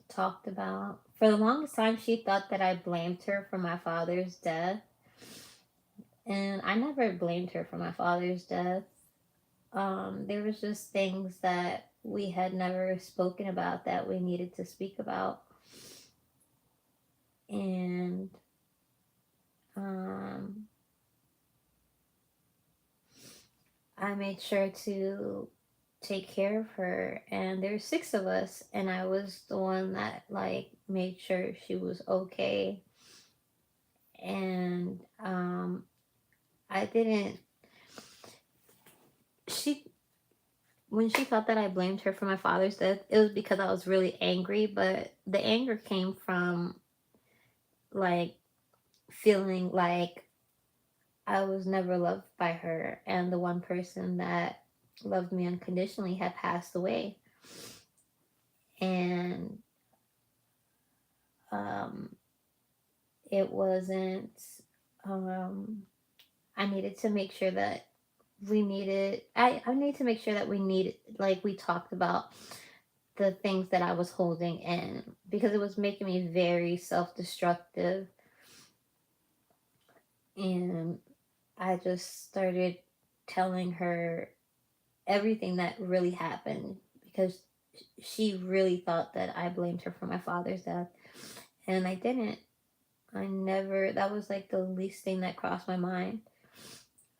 talked about. For the longest time, she thought that I blamed her for my father's death, and I never blamed her for my father's death. There was just things that we had never spoken about that we needed to speak about, and um, I made sure to take care of her. And there's six of us, and I was the one that like made sure she was okay. And I didn't. She When she thought that I blamed her for my father's death, it was because I was really angry. But the anger came from like feeling like I was never loved by her, and the one person that loved me unconditionally had passed away. And um, it wasn't, um, I needed to make sure that I need to make sure that we need, like, we talked about the things that I was holding in because it was making me very self destructive. And I just started telling her everything that really happened because she really thought that I blamed her for my father's death. And I didn't. I never, that was like the least thing that crossed my mind.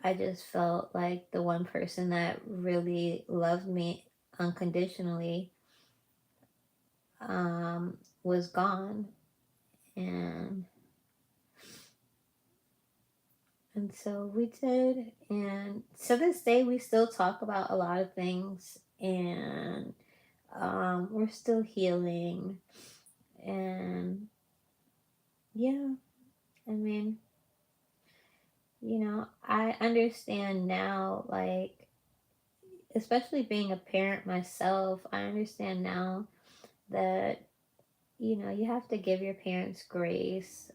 I just felt like the one person that really loved me unconditionally was gone. And so we did. And to this day, we still talk about a lot of things. And we're still healing. And yeah, I mean, I understand now, like, especially being a parent myself, I understand now that, you have to give your parents grace.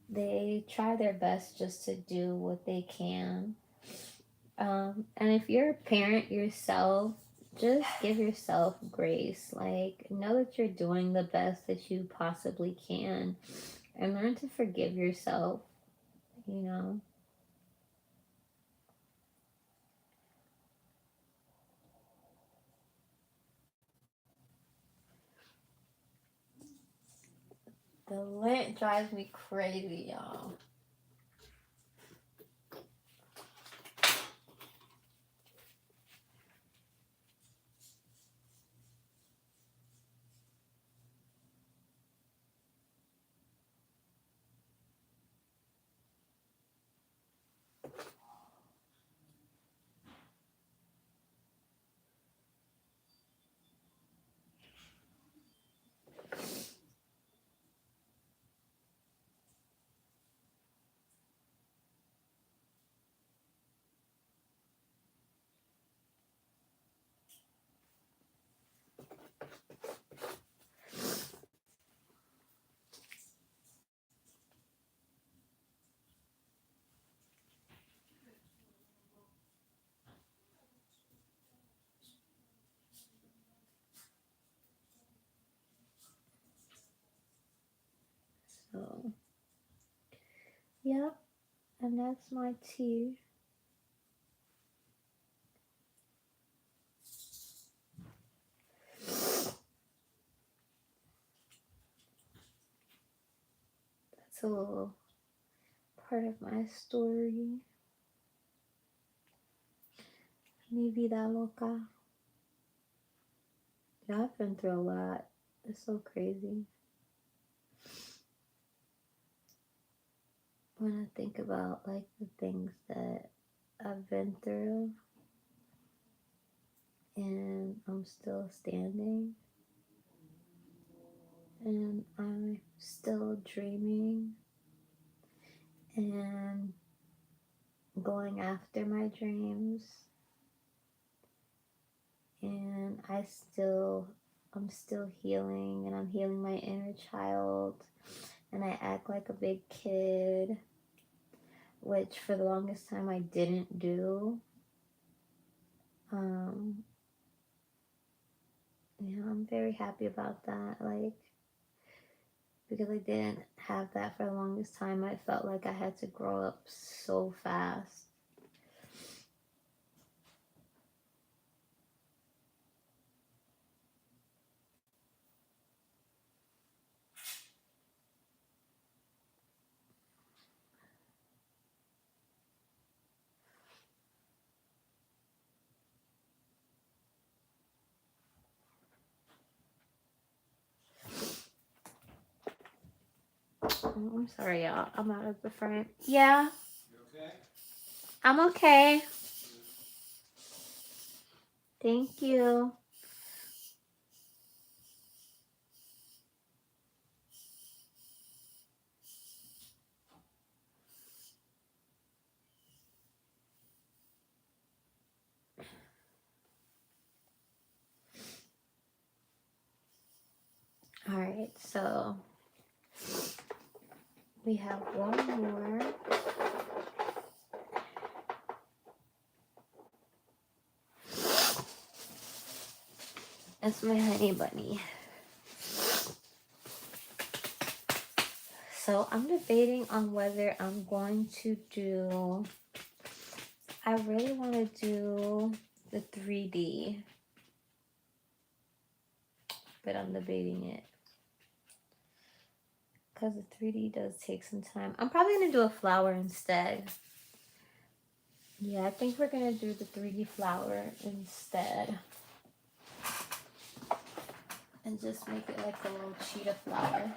They try their best just to do what they can. And if you're a parent yourself, just give yourself grace. Like, know that you're doing the best that you possibly can and learn to forgive yourself, you know. The lint drives me crazy, y'all. So, yep, and that's my tea. still part of my story. Mi vida loca. Yeah, I've been through a lot. It's so crazy. When I think about like the things that I've been through and I'm still standing and I'm still dreaming and going after my dreams, and I'm still healing, and I'm healing my inner child, and I act like a big kid, which for the longest time I didn't do. Yeah, I'm very happy about that. Like, because I didn't have that for the longest time, I felt like I had to grow up so fast. Oh, I'm sorry, y'all. I'm out of the frame. Yeah. You okay? I'm okay. Thank you. All right, so we have one more. That's my honey bunny. So I'm debating on whether I'm going to do, I really want to do the 3D, but I'm debating it. Because the 3D does take some time. I'm probably going to do a flower instead. Yeah, I think we're going to do the 3D flower instead. And just make it like a little cheetah flower.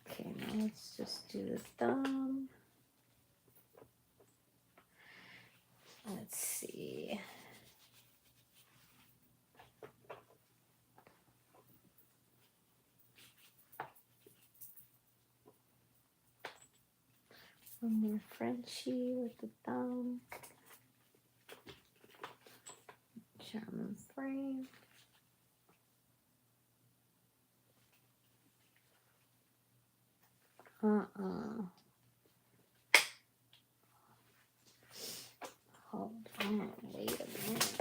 Okay, now let's just do the thumb. Let's see. One more Frenchie with the thumb. German frame. Hold on, wait a minute.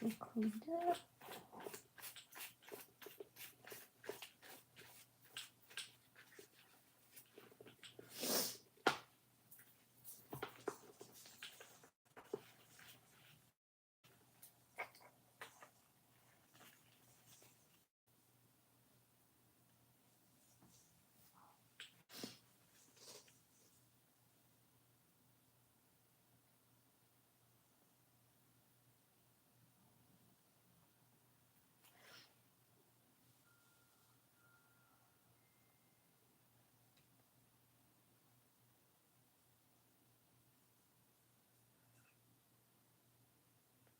Nice and cleaned up.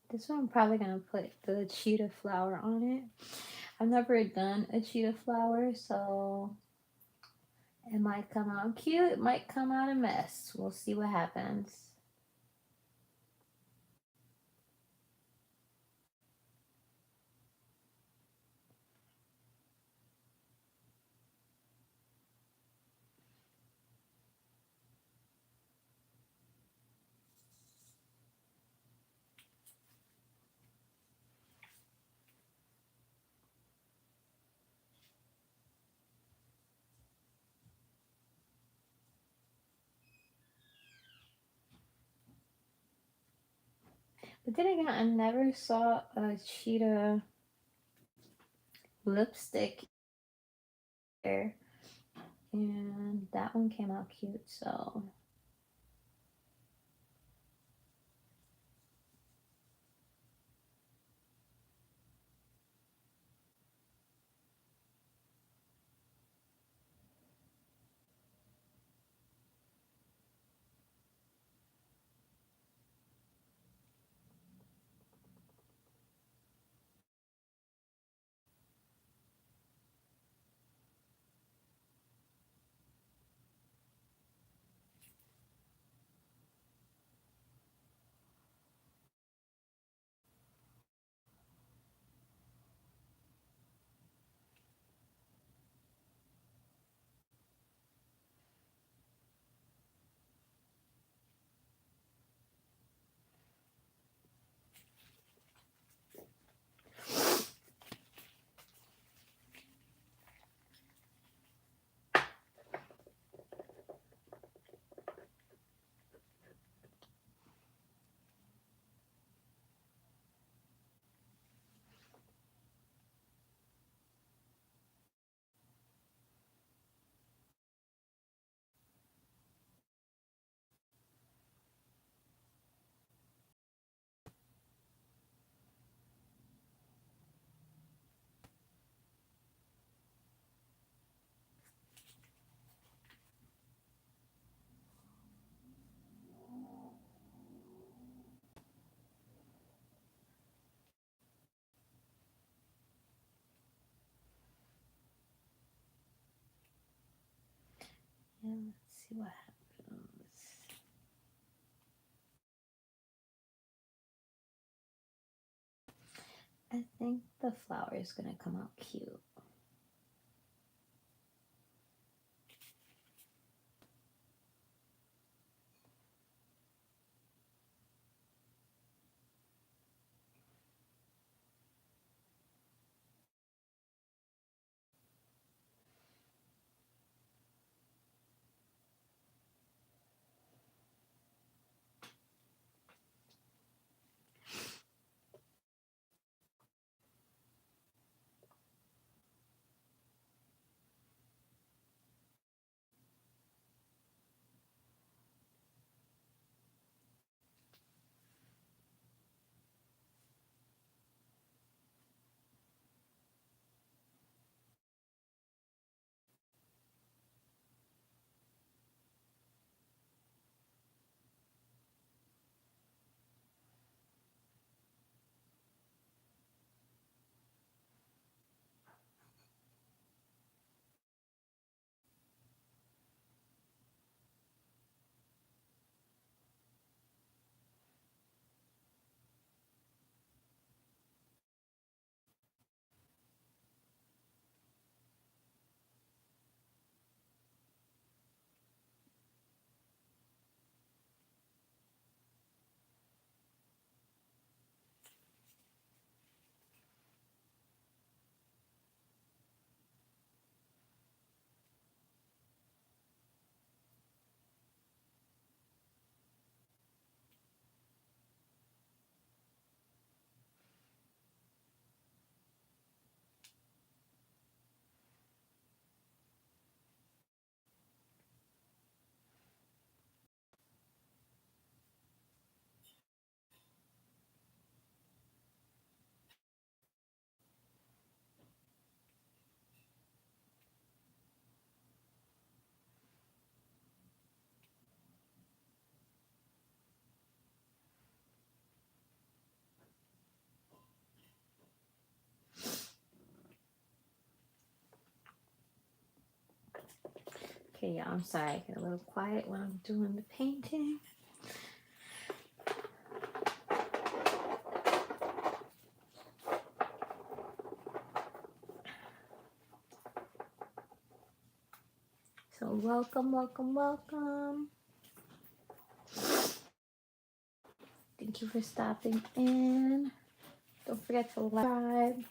This one I'm probably gonna put the cheetah flower on it. I've never done a cheetah flower, so it might come out cute, it might come out a mess. We'll see what happens. But then again, I never saw a cheetah lipstick here, and that one came out cute, so yeah, let's see what happens. I think the flower is gonna come out cute. Okay, yeah, I'm sorry. I get a little quiet when I'm doing the painting. So welcome, welcome, welcome. Thank you for stopping in. Don't forget to subscribe.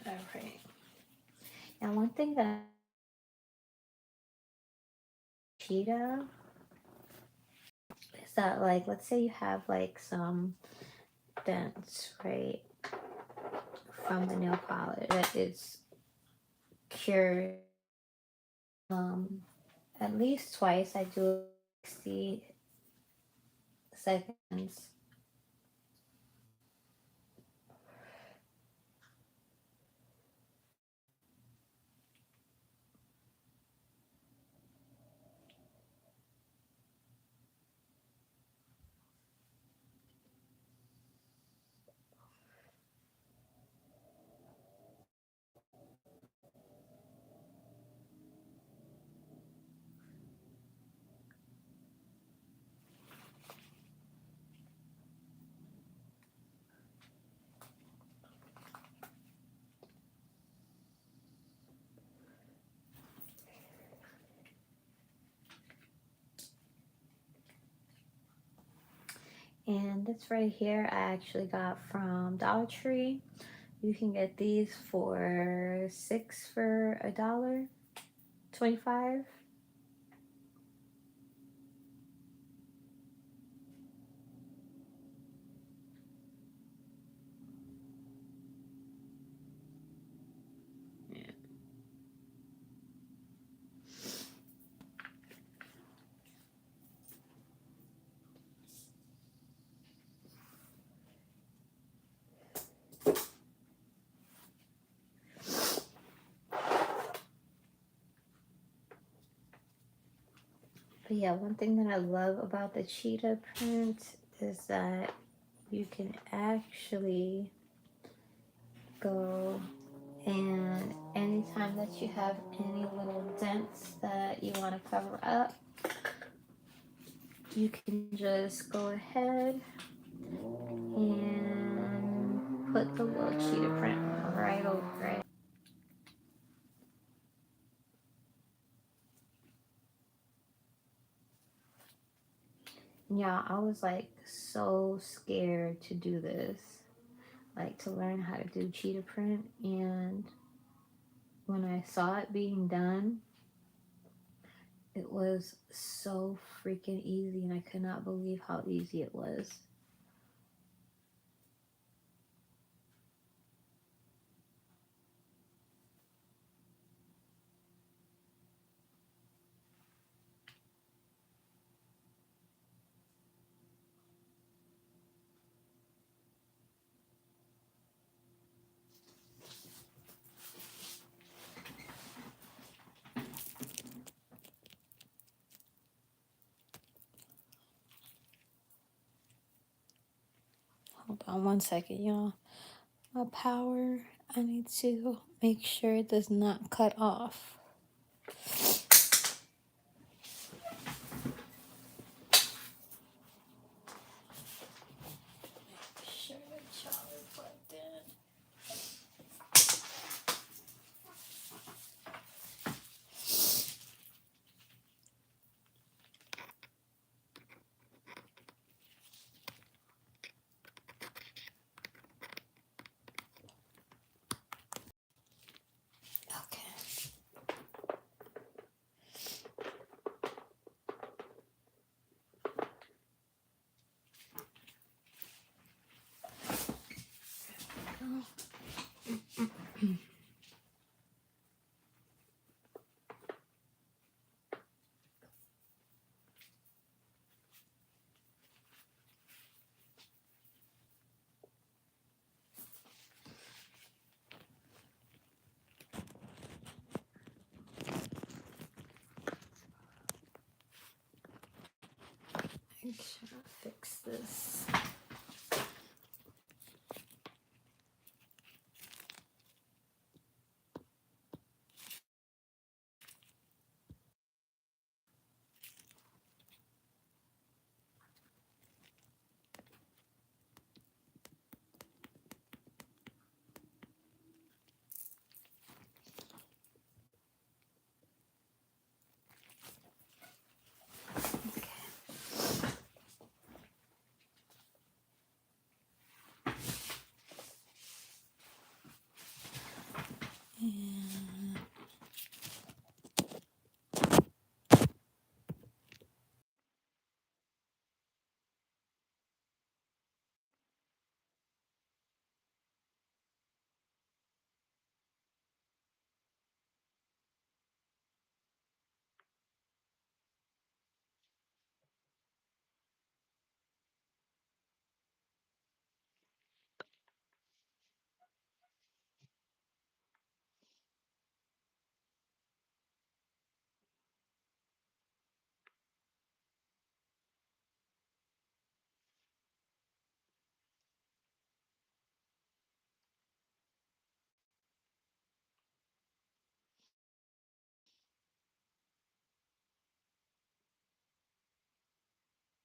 All right. And one thing that Cheetah is that, like, let's say you have like some dents, right, from the nail polish that is cured. At least twice I do 60 seconds. And this right here I actually got from Dollar Tree. You can get these for 6 for $1.25. But yeah, one thing that I love about the cheetah print is that you can actually go, and anytime that you have any little dents that you want to cover up, you can just go ahead and put the little cheetah print right over it. Yeah, I was like so scared to do this, like to learn how to do cheetah print, and when I saw it being done, it was so freaking easy, and I could not believe how easy it was. Hold on one second, y'all. My power, I need to make sure it does not cut off. Make sure the charger is plugged in. Make sure I fix this.